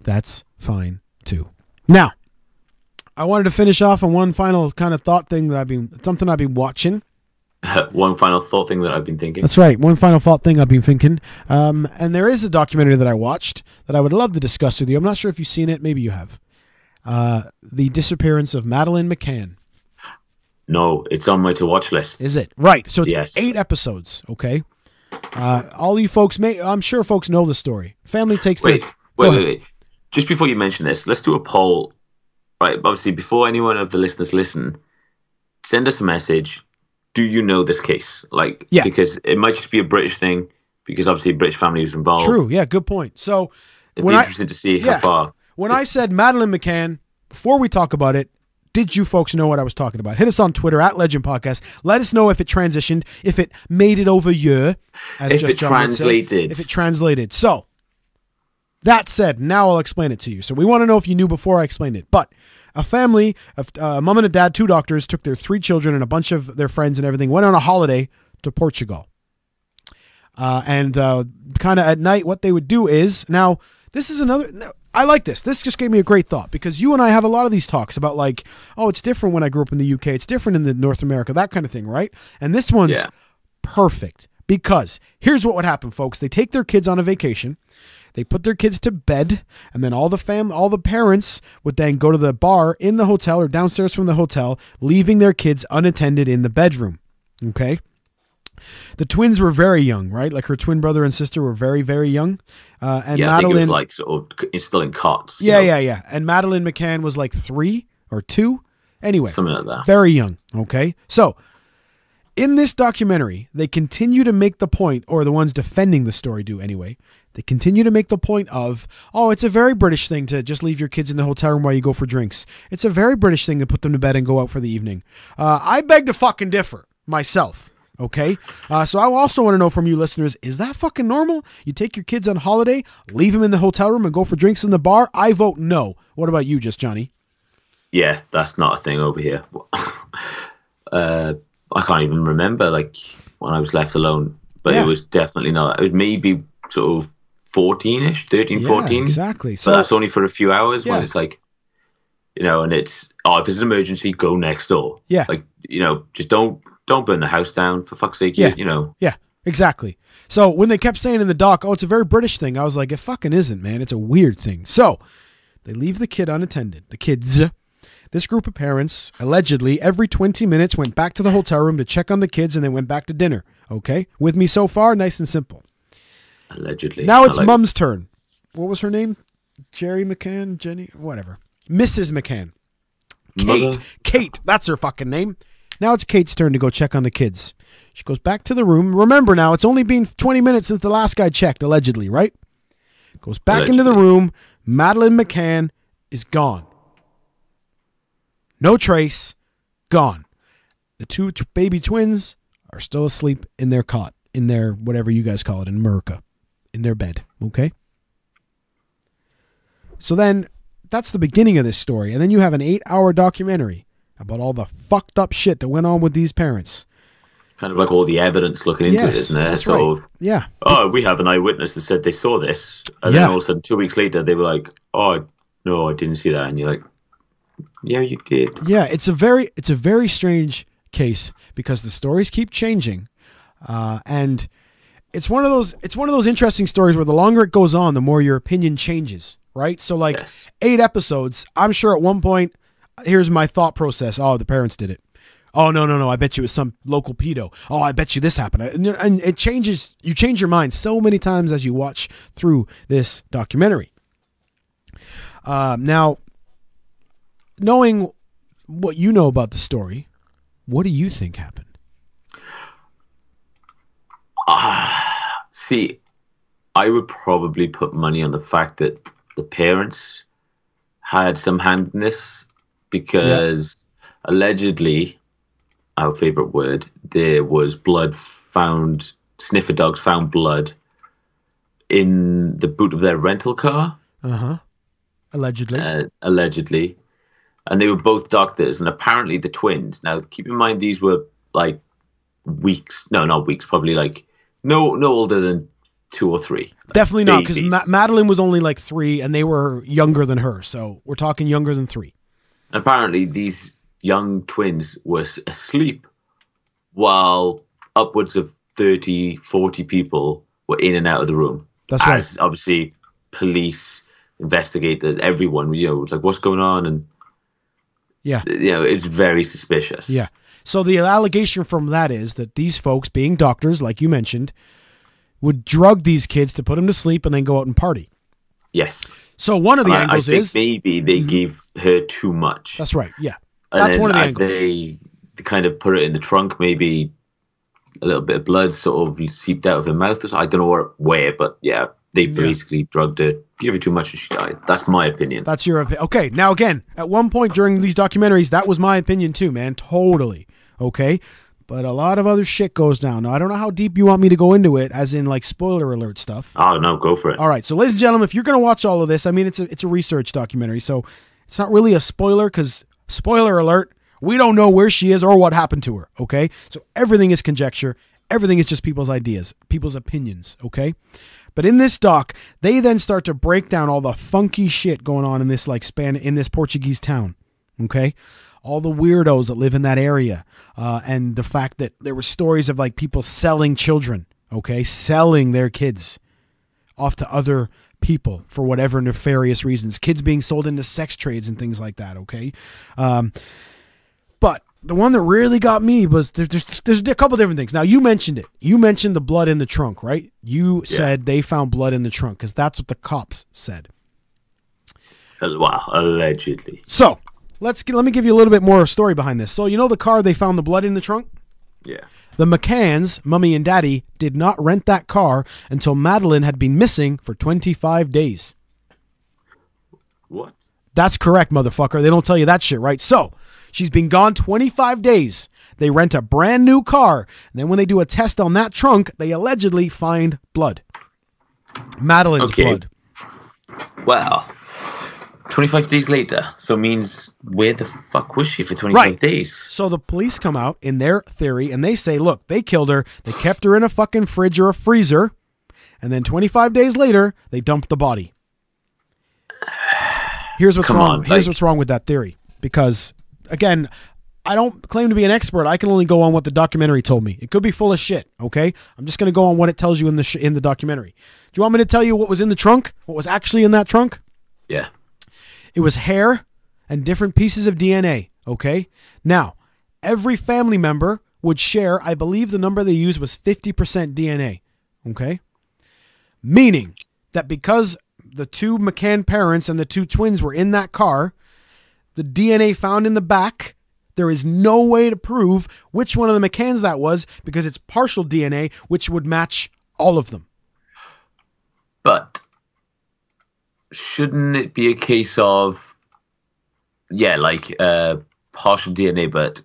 That's fine too. Now, I wanted to finish off on one final kind of thought thing that I've been watching. One final thought thing that I've been thinking. That's right. One final thought thing I've been thinking. And there is a documentary that I watched that I would love to discuss with you. I'm not sure if you've seen it. Maybe you have. The Disappearance of Madeleine McCann. No, it's on my to-watch list. Is it? Right. So it's 8 episodes, okay? All you folks I'm sure folks know the story. Family takes Wait. Just before you mention this, let's do a poll. Right, obviously, before anyone of the listeners listen, send us a message. Do you know this case? Because it might just be a British thing, because obviously British family was involved. True, yeah, good point. So it'd be interesting to see how far. When I said Madeleine McCann, before we talk about it, did you folks know what I was talking about? Hit us on Twitter at Legend Podcast. Let us know if it transitioned, if it made it over here, if it translated. If it translated. So, that said, now I'll explain it to you. So we want to know if you knew before I explained it. But a family of a mom and a dad, 2 doctors, took their 3 children and a bunch of their friends and everything, went on a holiday to Portugal. And kind of at night, what they would do is, now, this is another... I like this. This just gave me a great thought because you and I have a lot of these talks about it's different when I grew up in the UK. It's different in the North America, that kind of thing, right? And this one's perfect because here's what would happen, folks. They take their kids on a vacation. They put their kids to bed, and then all the parents would then go to the bar in the hotel or downstairs from the hotel, leaving their kids unattended in the bedroom. Okay? The twins were very young, right? Like her twin brother and sister were very, very young. And yeah, Madeleine, I think it was like sort of still in cots. Yeah. And Madeleine McCann was like 3 or 2. Anyway, something like that. Very young. Okay. So in this documentary, they continue to make the point, or the ones defending the story do anyway. They continue to make the point of, oh, it's a very British thing to just leave your kids in the hotel room while you go for drinks. It's a very British thing to put them to bed and go out for the evening. I beg to fucking differ myself. Okay. So I also want to know from you listeners, is that fucking normal? You take your kids on holiday, leave them in the hotel room and go for drinks in the bar? I vote no. What about you, Just Johnny? Yeah, that's not a thing over here. I can't even remember like when I was left alone, but It was definitely not. It was maybe sort of 14-ish, 13, 14. Exactly. So that's only for a few hours when it's like, and it's, if it's an emergency, go next door. Yeah. Like, just don't burn the house down, for fuck's sake. Yeah. Yeah, exactly. So when they kept saying in the doc, oh, it's a very British thing, I was like, it fucking isn't, man. It's a weird thing. So they leave the kid unattended. The kids. This group of parents, allegedly, every 20 minutes went back to the hotel room to check on the kids and then went back to dinner. Okay? With me so far? Nice and simple. Allegedly. Now it's Mum's turn. What was her name? Jerry McCann? Jenny? Whatever. Mrs. McCann. Kate. That's her fucking name. Now it's Kate's turn to go check on the kids. She goes back to the room. Remember now, it's only been 20 minutes since the last guy checked, allegedly, right? Goes back into the room. Madeleine McCann is gone. No trace. Gone. The two baby twins are still asleep in their cot, in their, whatever you guys call it in America, in their bed. Okay? So then, that's the beginning of this story. And then you have an 8-hour documentary about all the fucked up shit that went on with these parents. Kind of like all the evidence looking into it, isn't there? That's right. Yeah. Oh, we have an eyewitness that said they saw this. And then all of a sudden, 2 weeks later, they were like, oh, no, I didn't see that. And you're like, yeah, you did. Yeah, it's a very strange case because the stories keep changing. And it's one of those interesting stories where the longer it goes on, the more your opinion changes, right? So like 8 episodes, I'm sure at one point, here's my thought process. Oh, the parents did it. Oh, no. I bet you it was some local pedo. Oh, I bet you this happened. And it changes. You change your mind so many times as you watch through this documentary. Now, knowing what you know about the story, what do you think happened? See, I would probably put money on the fact that the parents had some hand in this because allegedly, our favorite word, there was blood found, sniffer dogs found blood in the boot of their rental car. Allegedly. Allegedly. And they were both doctors, and apparently the twins. Now, keep in mind, these were like weeks. No, not weeks. Probably like no older than 2 or 3. Like definitely not, because Madeleine was only like 3, and they were younger than her. So we're talking younger than 3. Apparently, these young twins were asleep while upwards of 30, 40 people were in and out of the room. That's right. Obviously, police, investigators, everyone, like, what's going on? And it's very suspicious. Yeah. So the allegation from that is that these folks, being doctors, like you mentioned, would drug these kids to put them to sleep and then go out and party. Yes. So one of the angles I think maybe they gave her too much. That's right. Yeah. That's one of the angles. They kind of put it in the trunk, maybe a little bit of blood sort of seeped out of her mouth. I don't know where, but yeah, they basically drugged her, gave her too much, and she died. That's my opinion. That's your opinion. Okay, now again, at one point during these documentaries, that was my opinion too, man. Totally. Okay? But a lot of other shit goes down. Now, I don't know how deep you want me to go into it, as in like spoiler alert stuff. Oh, no, go for it. All right, so ladies and gentlemen, if you're going to watch all of this, I mean, it's a research documentary, so it's not really a spoiler, because spoiler alert, we don't know where she is or what happened to her, okay? So everything is conjecture. Everything is just people's ideas, people's opinions, okay? But in this doc, they then start to break down all the funky shit going on in this in this Portuguese town, okay? All the weirdos that live in that area, and the fact that there were stories of like people selling children, okay? Selling their kids off to other people for whatever nefarious reasons. Kids being sold into sex trades and things like that, okay? But the one that really got me was there's a couple different things. Now, you mentioned it. You mentioned the blood in the trunk, right? You said they found blood in the trunk because that's what the cops said. Wow, allegedly. So let me give you a little bit more story behind this. So you know the car they found the blood in the trunk? Yeah. The McCanns, Mummy and Daddy, did not rent that car until Madeleine had been missing for 25 days. What? That's correct, motherfucker. They don't tell you that shit, right? So, she's been gone 25 days. They rent a brand new car. And then when they do a test on that trunk, they allegedly find blood. Madeleine's blood. Well, 25 days later. So means where the fuck was she for 25 days? So the police come out in their theory and they say, look, they killed her. They kept her in a fucking fridge or a freezer. And then 25 days later, they dumped the body. Here's what's wrong. Here's what's wrong with that theory. Because, again, I don't claim to be an expert. I can only go on what the documentary told me. It could be full of shit, okay? I'm just going to go on what it tells you in the documentary. Do you want me to tell you what was in the trunk? What was actually in that trunk? Yeah. It was hair and different pieces of DNA, okay? Now, every family member would share, I believe the number they used was 50% DNA, okay? Meaning that because the two McCann parents and the two twins were in that car, the DNA found in the back, there is no way to prove which one of the McCanns that was because it's partial DNA, which would match all of them. But shouldn't it be a case of, partial DNA, but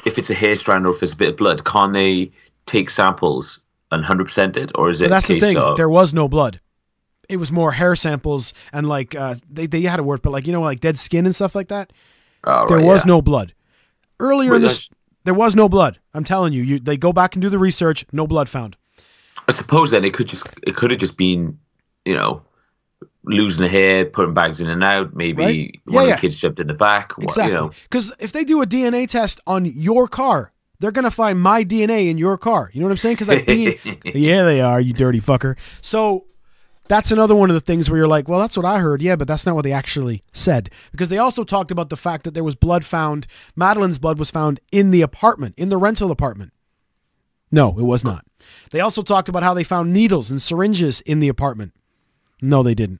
if it's a hair strand or if it's a bit of blood, can't they take samples and 100% it? Or is it that's a case the thing. of... There was no blood. It was more hair samples and they had a word, but like dead skin and stuff like that. Oh, there was no blood. Earlier in this, there was no blood. I'm telling you, they go back and do the research. No blood found. I suppose then it could have just been, losing the hair, putting bags in and out. Maybe one of the kids jumped in the back. Exactly. Because if they do a DNA test on your car, they're gonna find my DNA in your car. You know what I'm saying? Because yeah, they are. You dirty fucker. So. That's another one of the things where you're like, well, that's what I heard. Yeah, but that's not what they actually said. Because they also talked about the fact that there was blood found. Madeleine's blood was found in the apartment, in the rental apartment. No, it was not. They also talked about how they found needles and syringes in the apartment. No, they didn't.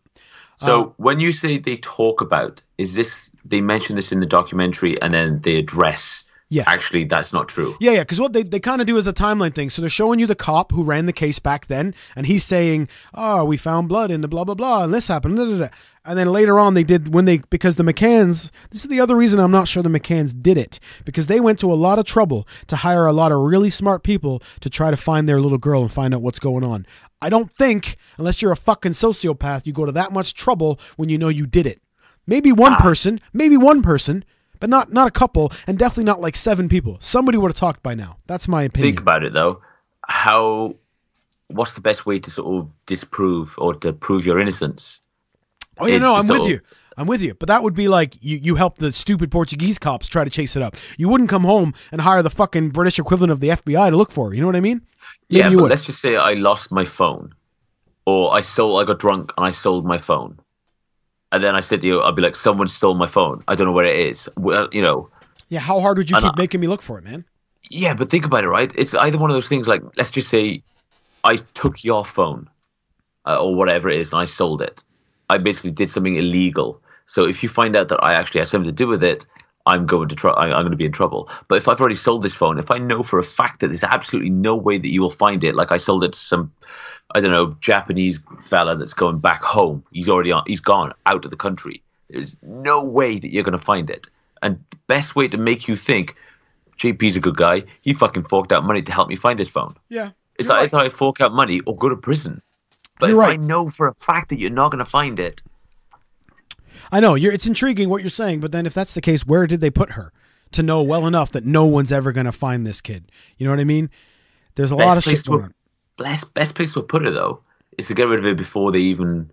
So when you say they talk about, they mention this in the documentary and then they address... Yeah. Actually, that's not true. Yeah, because what they kind of do is a timeline thing. So they're showing you the cop who ran the case back then, and he's saying, oh, we found blood in the blah, blah, blah, and this happened. Blah, blah, blah. And then later on because the McCanns, this is the other reason I'm not sure the McCanns did it, because they went to a lot of trouble to hire a lot of really smart people to try to find their little girl and find out what's going on. I don't think, unless you're a fucking sociopath, you go to that much trouble when you know you did it. Maybe one person, but not a couple, and definitely not like 7 people. Somebody would have talked by now. That's my opinion. Think about it, though. What's the best way to sort of disprove or to prove your innocence? Oh, yeah, no, I'm with you. But that would be like you help the stupid Portuguese cops try to chase it up. You wouldn't come home and hire the fucking British equivalent of the FBI to look for her. You know what I mean? Maybe but let's just say I lost my phone. Or I got drunk and I sold my phone. And then I said to you, I'll be like, someone stole my phone. I don't know where it is. Well, Yeah, how hard would you keep making me look for it, man? Yeah, but think about it, right? It's either one of those things like, let's just say I took your phone or whatever it is and I sold it. I basically did something illegal. So if you find out that I actually had something to do with it, I'm going to be in trouble. But if I've already sold this phone, if I know for a fact that there's absolutely no way that you will find it, like I sold it to some, I don't know, Japanese fella that's going back home. He's gone out of the country. There's no way that you're going to find it. And the best way to make you think, JP's a good guy, he fucking forked out money to help me find this phone. Yeah. It's like I fork out money or go to prison. But if I know for a fact that you're not going to find it. I know, it's intriguing what you're saying, but then if that's the case, where did they put her to know well enough that no one's ever going to find this kid? You know what I mean? There's a lot of shit going on. Best place to put her, though, is to get rid of her before they even...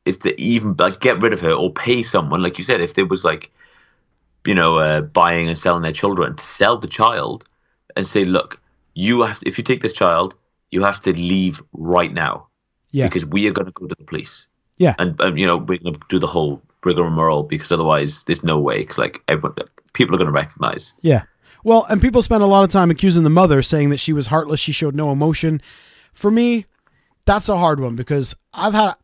is to even get rid of her or pay someone, like you said, if there was like, buying and selling their children, to sell the child and say, look, if you take this child, you have to leave right now. Yeah. Because we are going to go to the police. Yeah. And we're going to do the whole rigmarole because otherwise there's no way. Because people are going to recognize. Yeah. Well, and people spend a lot of time accusing the mother, saying that she was heartless, she showed no emotion. For me, that's a hard one because over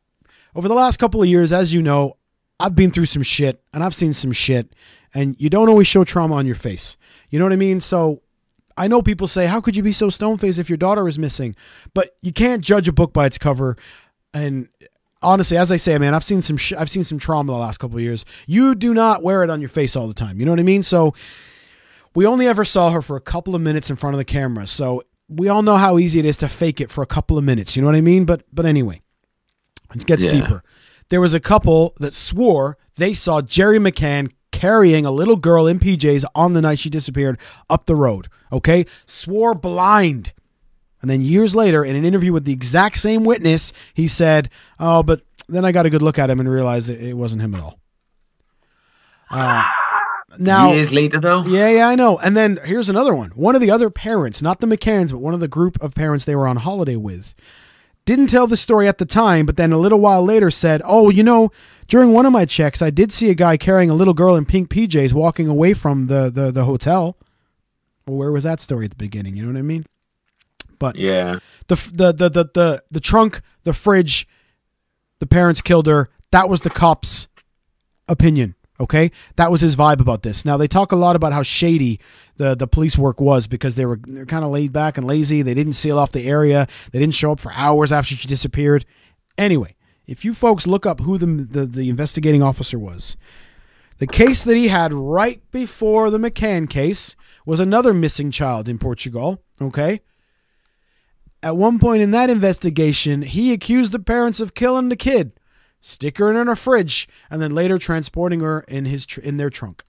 the last couple of years, as you know, I've been through some shit and I've seen some shit, and you don't always show trauma on your face. You know what I mean? So I know people say, how could you be so stone-faced if your daughter is missing? But you can't judge a book by its cover. And honestly, as I say, man, I've seen some trauma the last couple of years. You do not wear it on your face all the time. You know what I mean? So we only ever saw her for a couple of minutes in front of the camera. So we all know how easy it is to fake it for a couple of minutes. You know what I mean? But anyway, it gets deeper. There was a couple that swore they saw Jerry McCann carrying a little girl in PJs on the night she disappeared up the road. Okay? Swore blind. And then years later, in an interview with the exact same witness, he said, oh, but then I got a good look at him and realized it wasn't him at all. Now, years later, though? Yeah, I know. And then here's another one. One of the other parents, not the McCanns, but one of the group of parents they were on holiday with, didn't tell the story at the time, but then a little while later said, oh, during one of my checks, I did see a guy carrying a little girl in pink PJs walking away from the hotel. Well, where was that story at the beginning? You know what I mean? But yeah, the trunk, the fridge, the parents killed her. That was the cop's opinion. Okay, that was his vibe about this. Now they talk a lot about how shady the police work was because they're kind of laid back and lazy. They didn't seal off the area. They didn't show up for hours after she disappeared. Anyway, if you folks look up who the investigating officer was, the case that he had right before the McCann case was another missing child in Portugal. Okay. At one point in that investigation, he accused the parents of killing the kid, stick her in a fridge, and then later transporting her in their trunk.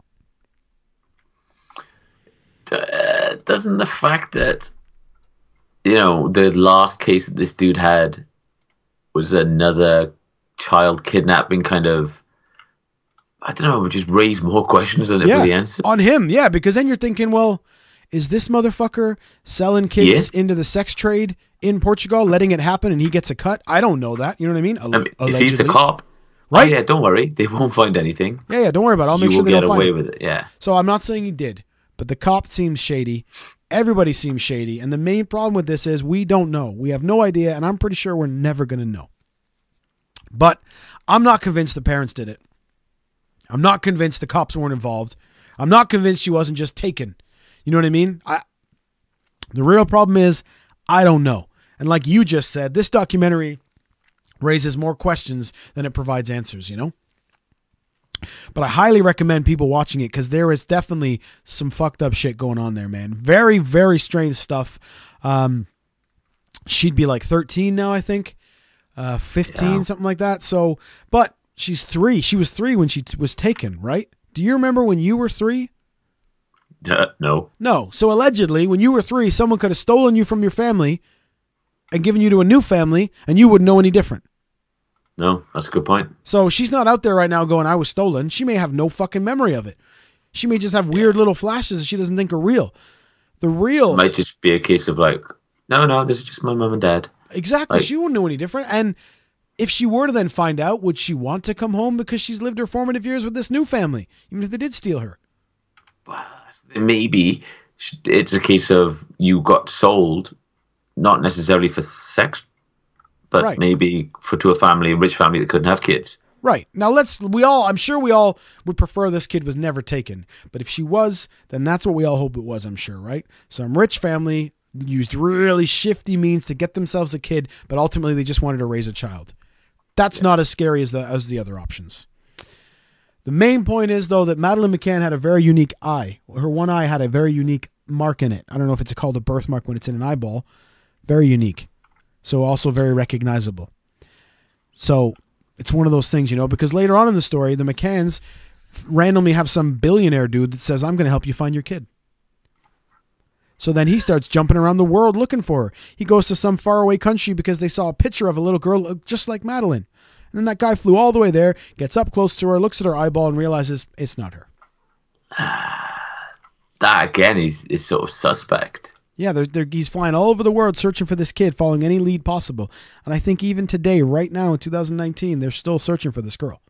Doesn't the fact that, the last case that this dude had was another child kidnapping kind of, I don't know, just raise more questions than it really answers? On him, yeah, because then you're thinking, well, is this motherfucker selling kids into the sex trade in Portugal, letting it happen, and he gets a cut? I don't know that. You know what I mean? If he's the cop, right? Oh, yeah, don't worry. They won't find anything. Yeah, don't worry about it. I'll make sure they don't find it. You will get away with it, yeah. So I'm not saying he did, but the cop seems shady. Everybody seems shady. And the main problem with this is we don't know. We have no idea, and I'm pretty sure we're never going to know. But I'm not convinced the parents did it. I'm not convinced the cops weren't involved. I'm not convinced she wasn't just taken. You know what I mean? The real problem is I don't know. And like you just said, this documentary raises more questions than it provides answers, But I highly recommend people watching it because there is definitely some fucked up shit going on there, man. Very, very strange stuff. She'd be like 13 now, I think. 15, something like that. So, but she's 3. She was 3 when she was taken, right? Do you remember when you were 3? No. No. So allegedly, when you were 3, someone could have stolen you from your family and given you to a new family, and you wouldn't know any different. No, that's a good point. So she's not out there right now going, I was stolen. She may have no fucking memory of it. She may just have weird little flashes that she doesn't think are real. The real... It might just be a case of like, no, this is just my mom and dad. Exactly. She wouldn't know any different. And if she were to then find out, would she want to come home because she's lived her formative years with this new family, even if they did steal her? Well, maybe it's a case of you got sold, not necessarily for sex, but maybe to a rich family that couldn't have kids. Right. Now I'm sure we all would prefer this kid was never taken. But if she was, then that's what we all hope it was, I'm sure, right? Some rich family used really shifty means to get themselves a kid, but ultimately they just wanted to raise a child. That's not as scary as the other options. The main point is, though, that Madeleine McCann had a very unique eye. Her one eye had a very unique mark in it. I don't know if it's called a birthmark when it's in an eyeball. Very unique. So also very recognizable. So it's one of those things, because later on in the story, the McCanns randomly have some billionaire dude that says, I'm going to help you find your kid. So then he starts jumping around the world looking for her. He goes to some faraway country because they saw a picture of a little girl just like Madeleine. And then that guy flew all the way there, gets up close to her, looks at her eyeball, and realizes it's not her. That, again, is sort of suspect. Yeah, he's flying all over the world searching for this kid, following any lead possible. And I think even today, right now in 2019, they're still searching for this girl.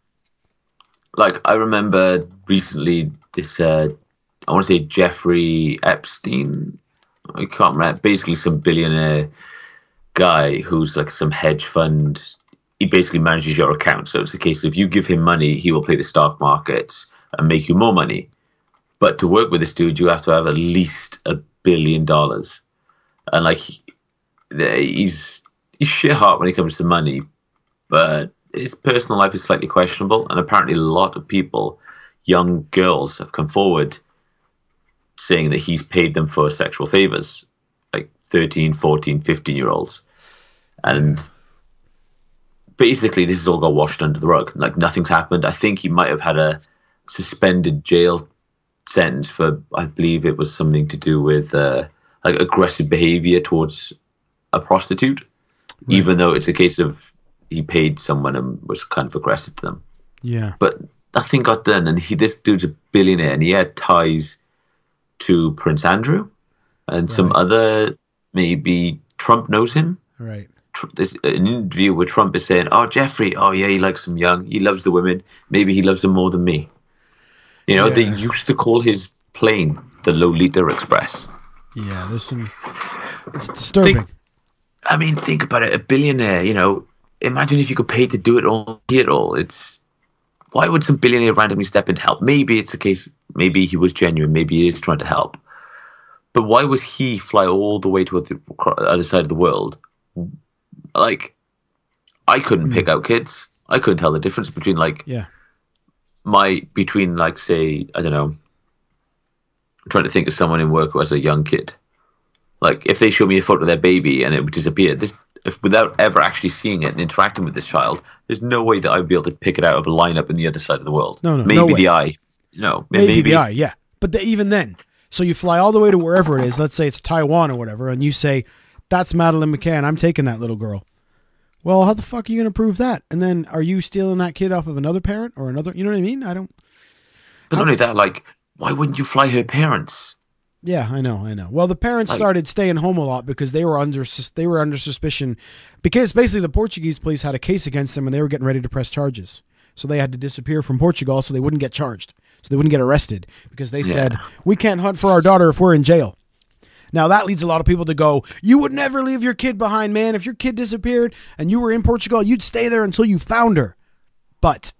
Like, I remember recently this I want to say Jeffrey Epstein. I can't remember. Basically, some billionaire guy who's like some hedge fund. He basically manages your account. So it's a case of if you give him money, he will play the stock markets and make you more money. But to work with this dude, you have to have at least $1 billion. And like he's shit hot when it comes to money, but his personal life is slightly questionable. And apparently, a lot of people, young girls, have come forward saying that he's paid them for sexual favors, like 13, 14, 15-year-olds. And basically, this has all got washed under the rug. Like, nothing's happened. I think he might have had a suspended jail sentence for, I believe it was something to do with like aggressive behavior towards a prostitute, even though it's a case of he paid someone and was kind of aggressive to them. Yeah. But nothing got done. And this dude's a billionaire, and he had ties to Prince Andrew and some other, maybe Trump knows him. Right. There's an interview where Trump is saying, "Oh, Jeffrey, oh yeah, he likes them young. He loves the women. Maybe he loves them more than me." You know, they used to call his plane the Lolita Express. Yeah, there's some. It's disturbing. Think about it. A billionaire, you know, imagine if you could pay to do it all, It's why would some billionaire randomly step in to help? Maybe it's a case. Maybe he was genuine. Maybe he is trying to help. But why would he fly all the way to the other side of the world? Like, I couldn't pick out kids. I couldn't tell the difference between say, I don't know, I'm trying to think of someone in work who has a young kid. Like, if they show me a photo of their baby and it would disappear, without ever actually seeing it and interacting with this child, there's no way that I'd be able to pick it out of a lineup in the other side of the world. Maybe the eye. No, maybe the eye, yeah. But even then, so you fly all the way to wherever it is, let's say it's Taiwan or whatever, and you say, that's Madeleine McCann, I'm taking that little girl. Well, how the fuck are you going to prove that? And then are you stealing that kid off of another parent or another, you know what I mean? But not only that, like, why wouldn't you fly her parents? Yeah, I know. Well, the parents started staying home a lot because they were under suspicion, because basically the Portuguese police had a case against them and they were getting ready to press charges. So they had to disappear from Portugal so they wouldn't get charged. So they wouldn't get arrested because they said, we can't hunt for our daughter if we're in jail. Now, that leads a lot of people to go, you would never leave your kid behind, man. If your kid disappeared and you were in Portugal, you'd stay there until you found her. But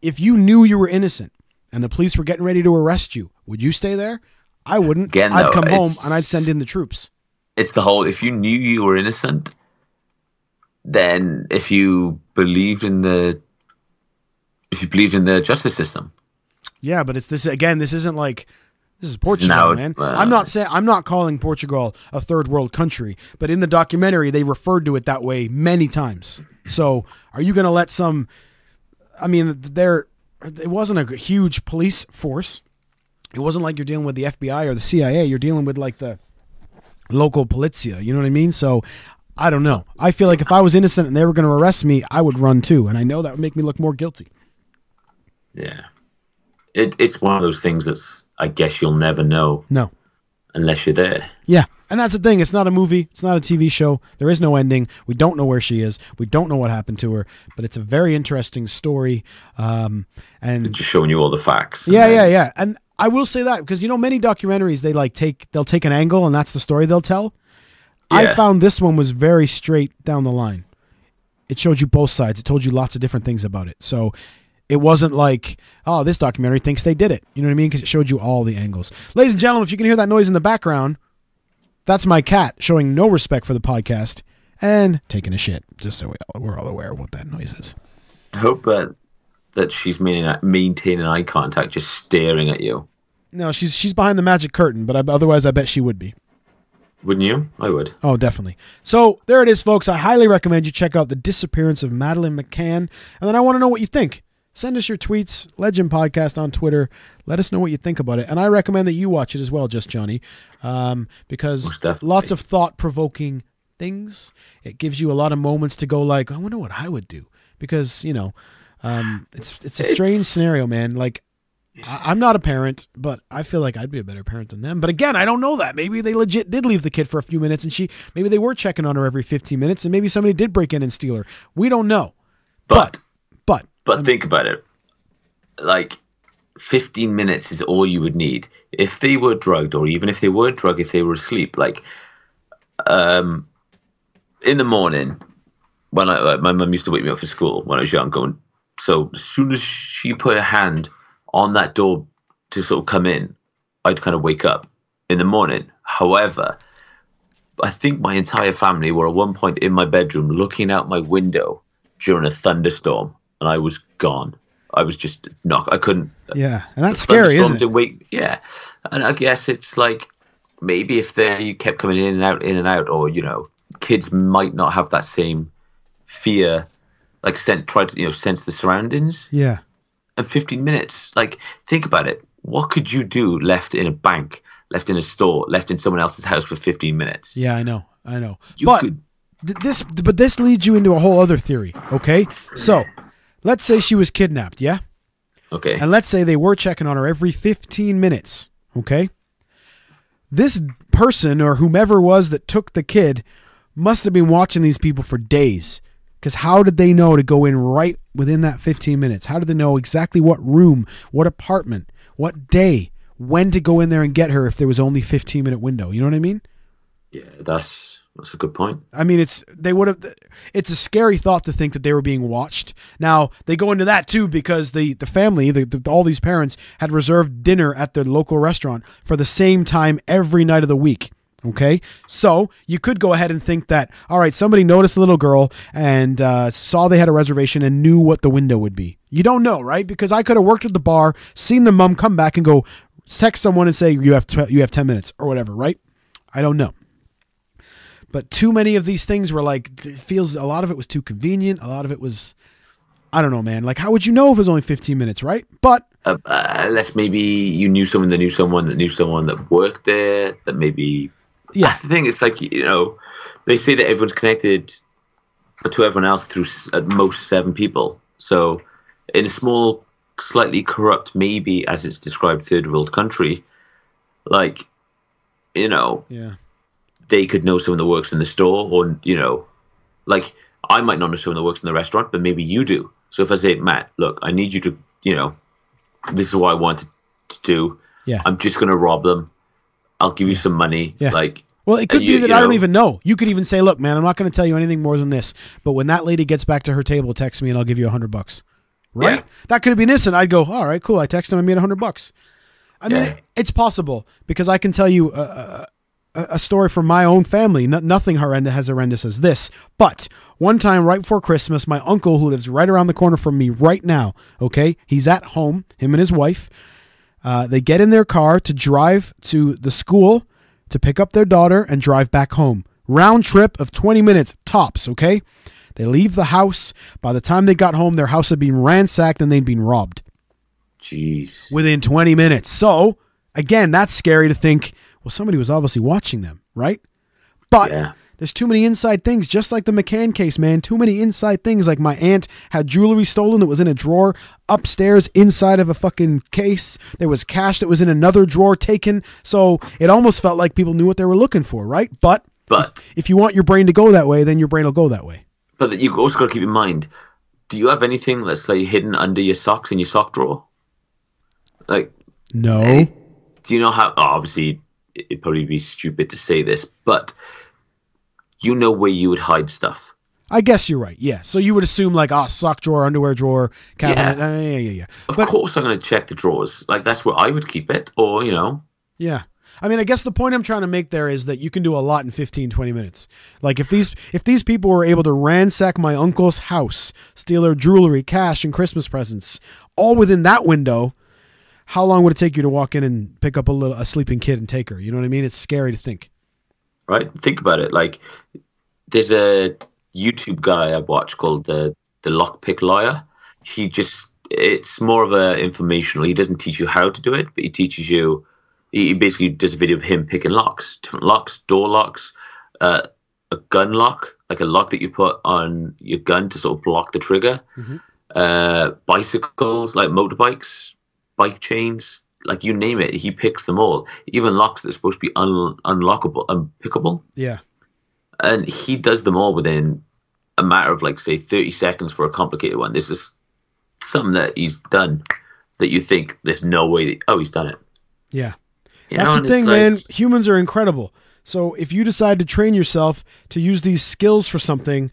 if you knew you were innocent and the police were getting ready to arrest you, would you stay there? I wouldn't. Again, I'd come home and I'd send in the troops. It's the whole, if you knew you were innocent, then if you believed in the justice system. Yeah, but it's this again, this isn't like, this is Portugal, man. I'm not calling Portugal a third world country, but in the documentary they referred to it that way many times. So are you going to let it wasn't a huge police force. It wasn't like you're dealing with the FBI or the CIA. You're dealing with like the local polizia. You know what I mean? So I don't know. I feel like if I was innocent and they were going to arrest me, I would run too. And I know that would make me look more guilty. Yeah. It's one of those things that's, I guess you'll never know. No. Unless you're there. Yeah. And that's the thing. It's not a movie. It's not a TV show. There is no ending. We don't know where she is. We don't know what happened to her. But it's a very interesting story. And it's just showing you all the facts. Yeah. And I will say that because, you know, many documentaries, they'll take an angle and that's the story they'll tell. Yeah. I found this one was very straight down the line. It showed you both sides. It told you lots of different things about it. So it wasn't like, oh, this documentary thinks they did it. You know what I mean? Because it showed you all the angles. Ladies and gentlemen, if you can hear that noise in the background, that's my cat showing no respect for the podcast and taking a shit, just so we're all aware of what that noise is. I hope that she's maintaining eye contact, just staring at you. No, she's behind the magic curtain, but otherwise I bet she would be. Wouldn't you? I would. Oh, definitely. So there it is, folks. I highly recommend you check out The Disappearance of Madeleine McCann. And then I want to know what you think. Send us your tweets, Legend Podcast on Twitter. Let us know what you think about it. And I recommend that you watch it as well, Just Johnny, because lots of thought-provoking things. It gives you a lot of moments to go like, I wonder what I would do. Because, you know, it's a strange scenario, man. Like, I'm not a parent, but I feel like I'd be a better parent than them. But again, I don't know that. Maybe they legit did leave the kid for a few minutes, and maybe they were checking on her every 15 minutes, and maybe somebody did break in and steal her. We don't know. But think about it. Like, 15 minutes is all you would need. If they were drugged, or even if they were drugged, if they were asleep, like in the morning, when my mum used to wake me up for school when I was young, going, so as soon as she put her hand on that door to sort of come in, I'd kind of wake up in the morning. However, I think my entire family were at one point in my bedroom looking out my window during a thunderstorm, and I was gone. I was just I couldn't. Yeah, and that's scary, isn't it? Yeah, and I guess it's like maybe if you kept coming in and out, or kids might not have that same fear, like try to sense the surroundings. Yeah. And 15 minutes, like think about it. What could you do left in a bank, left in a store, left in someone else's house for 15 minutes? Yeah, I know. But this leads you into a whole other theory. Okay, so let's say she was kidnapped. Yeah. Okay. And let's say they were checking on her every 15 minutes. Okay. This person or whomever was that took the kid must have been watching these people for days. Because how did they know to go in right within that 15 minutes? How did they know exactly what room, what apartment, what day, when to go in there and get her if there was only 15-minute window? You know what I mean? Yeah, that's a good point. I mean, it's a scary thought to think that they were being watched. Now, they go into that too because the family, all these parents had reserved dinner at their local restaurant for the same time every night of the week. Okay, so you could go ahead and think that, all right, somebody noticed the little girl and saw they had a reservation and knew what the window would be. You don't know, right? Because I could have worked at the bar, seen the mom come back and go text someone and say, you have 10 minutes or whatever, right? I don't know. But too many of these things were like, it feels a lot of it was too convenient. A lot of it was, I don't know, man. Like, how would you know if it was only 15 minutes, right? But unless maybe you knew someone that knew someone that knew someone that worked there, that maybe... Yeah. That's the thing. It's like, they say that everyone's connected to everyone else through at most 7 people. So in a small, slightly corrupt, maybe as it's described, third world country, like, yeah, they could know someone that works in the store, or, like I might not know someone that works in the restaurant, but maybe you do. So if I say, Matt, look, I need you to, this is what I wanted to do. Yeah. I'm just going to rob them. I'll give you some money. Yeah. Like, well, it could be that I don't even know. You could even say, look, man, I'm not going to tell you anything more than this. But when that lady gets back to her table, text me and I'll give you $100. Right? Yeah. That could have been this. And I'd go, all right, cool. I text him, I made $100. I mean, it's possible because I can tell you a story from my own family. Nothing as horrendous as this. But one time right before Christmas, my uncle, who lives right around the corner from me right now, okay, he's at home, him and his wife. They get in their car to drive to the school to pick up their daughter and drive back home. Round trip of 20 minutes tops, okay? They leave the house. By the time they got home, their house had been ransacked and they'd been robbed. Jeez. Within 20 minutes. So, again, that's scary to think, well, somebody was obviously watching them, right? But there's too many inside things, just like the McCann case, man. Too many inside things. Like my aunt had jewelry stolen that was in a drawer upstairs inside of a fucking case. There was cash that was in another drawer taken. So it almost felt like people knew what they were looking for, right? But if you want your brain to go that way, then your brain will go that way. But you also got to keep in mind, do you have anything that's like hidden under your socks in your sock drawer? Like, no. Do you know how? Obviously, it'd probably be stupid to say this, but you know where you would hide stuff. I guess you're right. Yeah. So you would assume like, sock drawer, underwear drawer, cabinet. Yeah. Of course I'm going to check the drawers. Like that's where I would keep it, or Yeah. I mean, I guess the point I'm trying to make there is that you can do a lot in 15, 20 minutes. Like if these people were able to ransack my uncle's house, steal their jewelry, cash, and Christmas presents, all within that window, how long would it take you to walk in and pick up a sleeping kid and take her? You know what I mean? It's scary to think. Right? Think about it. Like there's a YouTube guy I watch called the Lockpick Lawyer. It's more of a informational. He doesn't teach you how to do it, but he teaches you. He basically does a video of him picking locks, different locks, door locks, a gun lock, like a lock that you put on your gun to sort of block the trigger, bicycles, like motorbikes, bike chains, like you name it. He picks them all, even locks that are supposed to be unlockable, unpickable. Yeah. And he does them all within a matter of, like, say, 30 seconds for a complicated one. This is something that he's done that you think there's no way that, he's done it. Yeah. You That's know, the thing, it's like, man. Humans are incredible. So if you decide to train yourself to use these skills for something,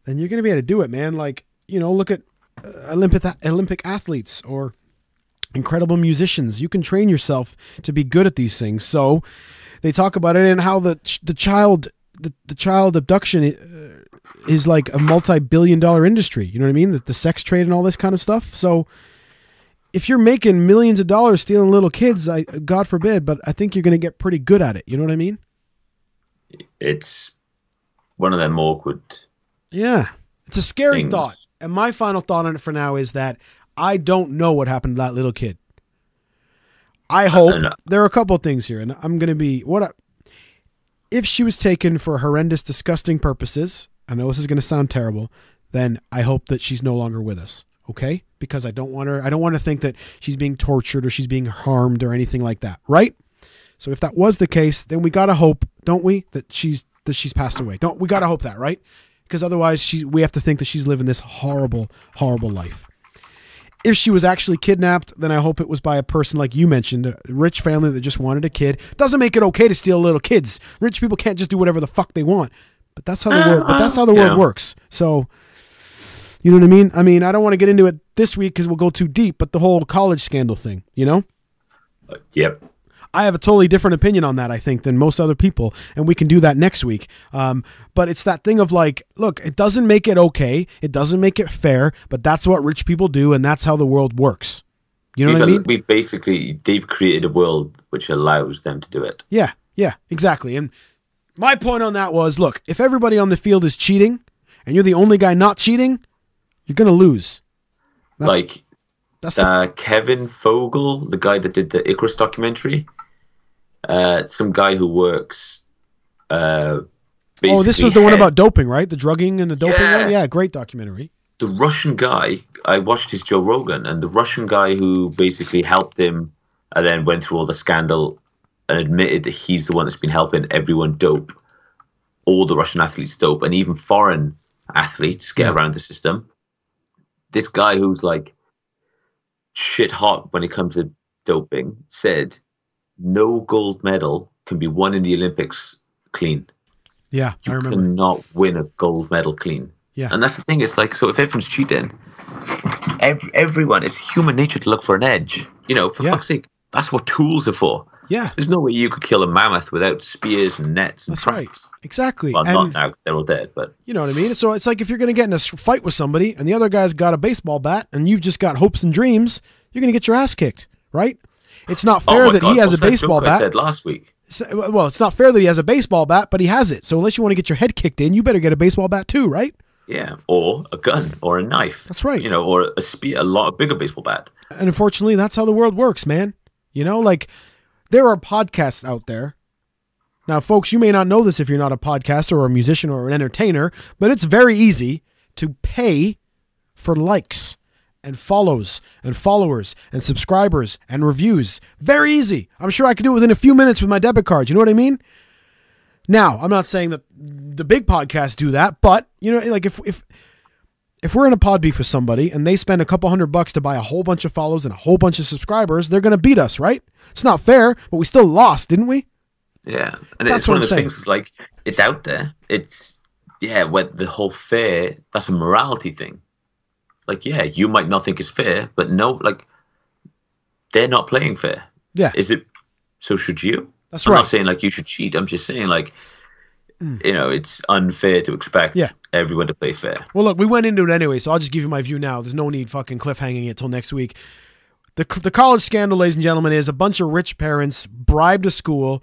then you're going to be able to do it, man. Like, look at Olympic athletes or incredible musicians. You can train yourself to be good at these things. So they talk about it and how the child abduction is like a multi-billion-dollar industry. You know what I mean? The sex trade and all this kind of stuff. So if you're making millions of dollars stealing little kids, God forbid, but I think you're going to get pretty good at it. You know what I mean? It's one of them awkward. Yeah. It's a scary things. thought. And my final thought on it for now is that I don't know what happened to that little kid. I hope there are a couple of things here, and I'm going to be if she was taken for horrendous, disgusting purposes, I know this is going to sound terrible, then I hope that she's no longer with us. Okay? Because I don't want to think that she's being tortured or she's being harmed or anything like that. Right? So if that was the case, then we got to hope, don't we, that she's passed away. We got to hope that, right? Because otherwise we have to think that she's living this horrible, horrible life. If she was actually kidnapped, then I hope it was by a person like you mentioned, a rich family that just wanted a kid. Doesn't make it okay to steal little kids. Rich people can't just do whatever the fuck they want. But that's how the world works. So, you know what I mean? I mean, I don't want to get into it this week because we'll go too deep, but the whole college scandal thing, Yep. I have a totally different opinion on that, I think, than most other people, and we can do that next week. But it's that thing of like, look, it doesn't make it okay, it doesn't make it fair, but that's what rich people do, and that's how the world works. You know what I mean? They've created a world which allows them to do it. Yeah, exactly. And my point on that was, look, if everybody on the field is cheating, and you're the only guy not cheating, you're going to lose. Kevin Fogel, the guy that did the Icarus documentary, some guy who works. This was the one about doping, right? The drugging and the doping one? Yeah, great documentary. The Russian guy, I watched his Joe Rogan, and the Russian guy who basically helped him and then went through all the scandal and admitted that he's the one that's been helping everyone dope, all the Russian athletes dope, and even foreign athletes get around the system. This guy who's like shit hot when it comes to doping said no gold medal can be won in the Olympics clean. Yeah, I remember. You cannot win a gold medal clean. Yeah. And that's the thing. It's like, so if everyone's cheating, everyone, it's human nature to look for an edge. For fuck's sake, that's what tools are for. Yeah. There's no way you could kill a mammoth without spears and nets and traps. Right. Exactly. Well, not now, 'cause they're all dead, but... You know what I mean? So it's like if you're going to get in a fight with somebody and the other guy's got a baseball bat and you've just got hopes and dreams, you're going to get your ass kicked, right? It's not fair that he has a baseball bat. I said last week. Well, it's not fair that he has a baseball bat, but he has it. So unless you want to get your head kicked in, you better get a baseball bat too, right? Yeah, or a gun or a knife. That's right. Or a spear, a bigger baseball bat. And unfortunately, that's how the world works, man. Like there are podcasts out there. Now, folks, you may not know this if you're not a podcaster or a musician or an entertainer, but it's very easy to pay for likes and follows and followers and subscribers and reviews. Very easy. I'm sure I could do it within a few minutes with my debit card. You know what I mean? Now, I'm not saying that the big podcasts do that, but like if we're in a pod beef with somebody and they spend a couple $100 to buy a whole bunch of follows and a whole bunch of subscribers, they're going to beat us, right? It's not fair, but we still lost, didn't we? Yeah, and it's one of the things. Like, it's out there. It's with the whole fair. That's a morality thing. Like, you might not think it's fair, but no, like, they're not playing fair. Yeah, is it? So should you? That's right. I'm not saying like you should cheat. I'm just saying like, it's unfair to expect everyone to play fair. Well, look, we went into it anyway, so I'll just give you my view now. There's no need fucking cliffhanging it till next week. The college scandal, ladies and gentlemen, is a bunch of rich parents bribed a school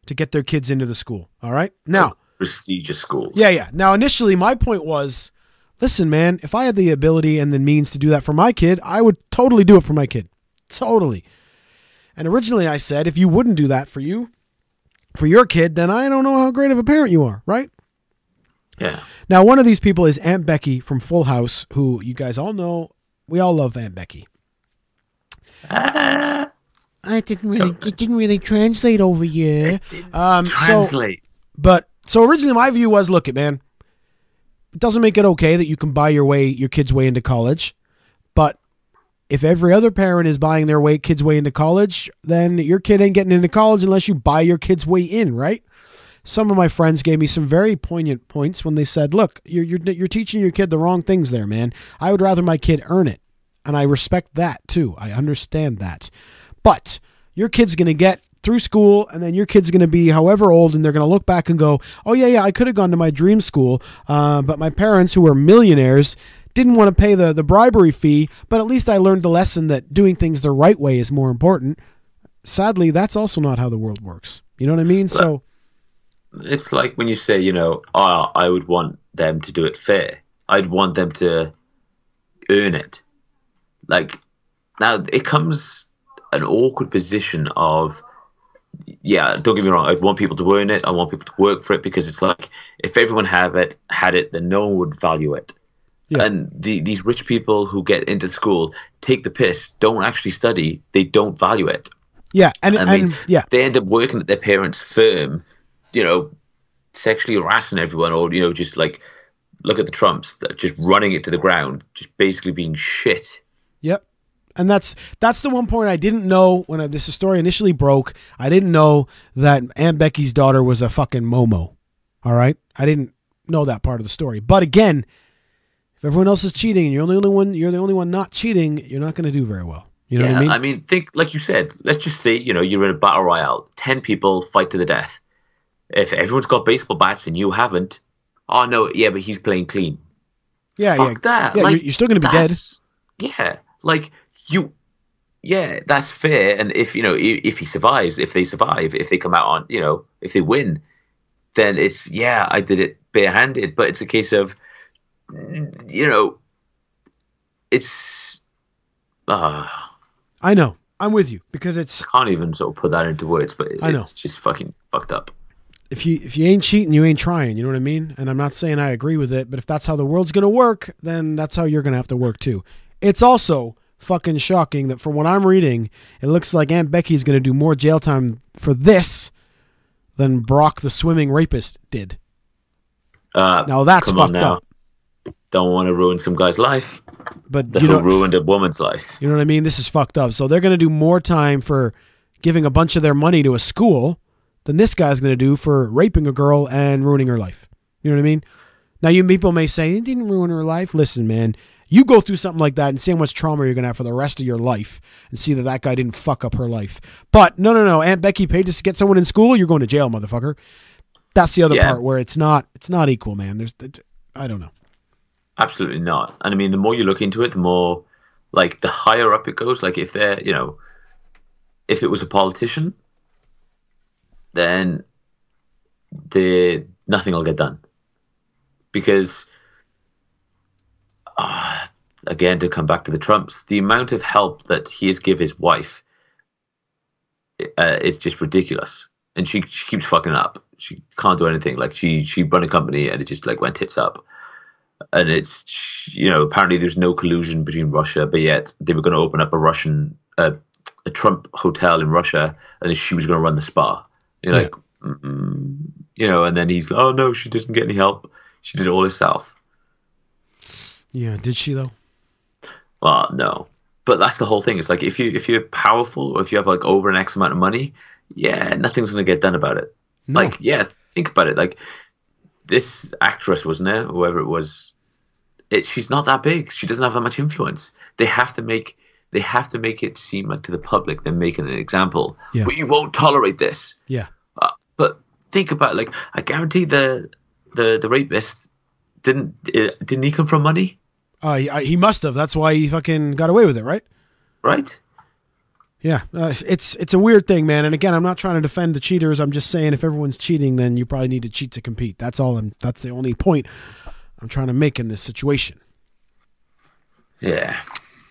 to get their kids into the school. All right? Now, prestigious schools. Yeah. Now, initially, my point was, listen, man, if I had the ability and the means to do that for my kid, I would totally do it for my kid. Totally. And originally I said, if you wouldn't do that for your kid, then I don't know how great of a parent you are, right? Yeah. Now, one of these people is Aunt Becky from Full House, who you guys all know. We all love Aunt Becky. It didn't really translate over here. Translate. So originally my view was, look, man, it doesn't make it okay that you can buy your kid's way into college, but if every other parent is buying their kid's way into college, then your kid ain't getting into college unless you buy your kid's way in, right? Some of my friends gave me some very poignant points when they said, look, you're teaching your kid the wrong things there, man. I would rather my kid earn it. And I respect that too. I understand that. But your kid's going to get through school, and then your kid's going to be however old, and they're going to look back and go, oh yeah, I could have gone to my dream school, but my parents, who were millionaires, didn't want to pay the bribery fee, but at least I learned the lesson that doing things the right way is more important. Sadly, that's also not how the world works. You know what I mean? So it's like when you say, I would want them to do it fair. I'd want them to earn it. Like, now it comes an awkward position of, yeah, don't get me wrong, I'd want people to earn it. I want people to work for it, because it's like, if everyone had it, then no one would value it. Yeah. And these rich people who get into school take the piss, don't actually study, they don't value it. Yeah, they end up working at their parents' firm, sexually harassing everyone, or just like, look at the Trumps, just running it to the ground, just basically being shit. Yep. And that's the one point I didn't know when this story initially broke. I didn't know that Aunt Becky's daughter was a fucking Momo. All right? I didn't know that part of the story. But again, if everyone else is cheating and you're the only one not cheating, you're not going to do very well. You know what I mean? I mean, think, like you said, let's just say, you're in a battle royale, 10 people fight to the death. If everyone's got baseball bats and you haven't, oh no, yeah, but he's playing clean. Yeah, Fuck that. Yeah, you're still going to be dead. Yeah, like that's fair. And if if he survives, if they survive, if they come out on, if they win, then it's, I did it barehanded. But it's a case of, it's. I know. I'm with you, because it's. I can't even sort of put that into words, but it's just fucking fucked up. If you ain't cheating, you ain't trying. You know what I mean? And I'm not saying I agree with it, but if that's how the world's going to work, then that's how you're going to have to work too. It's also fucking shocking that from what I'm reading, it looks like Aunt Becky's going to do more jail time for this than Brock the swimming rapist did. Now that's fucked up. Don't want to ruin some guy's life, but ruined a woman's life. You know what I mean? This is fucked up. So they're going to do more time for giving a bunch of their money to a school than this guy's going to do for raping a girl and ruining her life. You know what I mean? Now, you people may say, it didn't ruin her life. Listen, man, you go through something like that and see how much trauma you're going to have for the rest of your life and see that guy didn't fuck up her life. But no. Aunt Becky paid to get someone in school. You're going to jail, motherfucker. That's the other part where it's not equal, man. I don't know. Absolutely not. And I mean, the more you look into it, the more, like, the higher up it goes. Like, if they're, if it was a politician, then nothing will get done. Because, again, to come back to the Trumps, the amount of help that he has given his wife is just ridiculous. And she keeps fucking up. She can't do anything. Like, she run a company and it just, like, went tits up. And it's, apparently there's no collusion between Russia, but yet they were going to open up a Trump hotel in Russia, and she was going to run the spa. You're like, and then he's, oh no, she didn't get any help. She did it all herself. Yeah, did she though? Well, no. But that's the whole thing. It's like, if you're powerful, or if you have like over an X amount of money, nothing's going to get done about it. No. Like, think about it. Like, this actress, wasn't it? Whoever it was, she's not that big. She doesn't have that much influence. They have to make it seem like to the public they're making an example. Yeah. But you won't tolerate this. Yeah. But think about it. Like, I guarantee the rapist didn't he come from money? He must have. That's why he fucking got away with it, right? Right. Yeah, it's a weird thing, man. And again, I'm not trying to defend the cheaters. I'm just saying, if everyone's cheating, then you probably need to cheat to compete. That's all. That's the only point I'm trying to make in this situation. Yeah.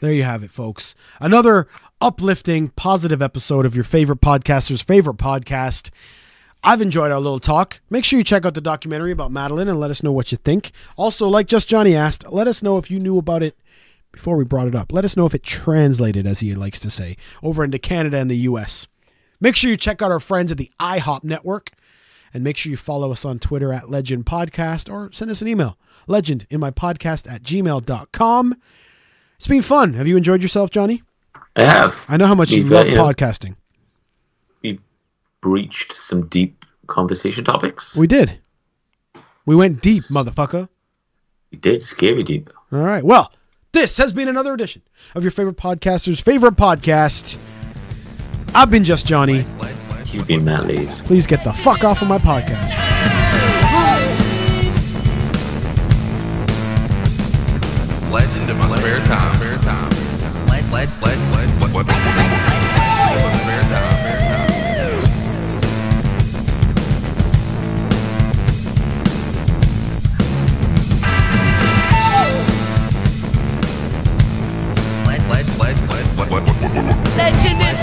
There you have it, folks. Another uplifting, positive episode of your favorite podcaster's favorite podcast. I've enjoyed our little talk. Make sure you check out the documentary about Madeleine and let us know what you think. Also, like Just Johnny asked, let us know if you knew about it before we brought it up. Let us know if it translated, as he likes to say, over into Canada and the US. Make sure you check out our friends at the IHOP Network, and make sure you follow us on Twitter at Legend Podcast, or send us an email, legendinmypodcast@gmail.com. It's been fun. Have you enjoyed yourself, Johnny? I have. I know how much you love podcasting. We breached some deep conversation topics. We did. We went deep, motherfucker. We did. Scary deep. All right. Well, this has been another edition of your favorite podcaster's favorite podcast. I've been Just Johnny. He's been Matt Lees. Please get the fuck off of my podcast. Legend in my spare time. Spare time. Legend in my spare time. Legend in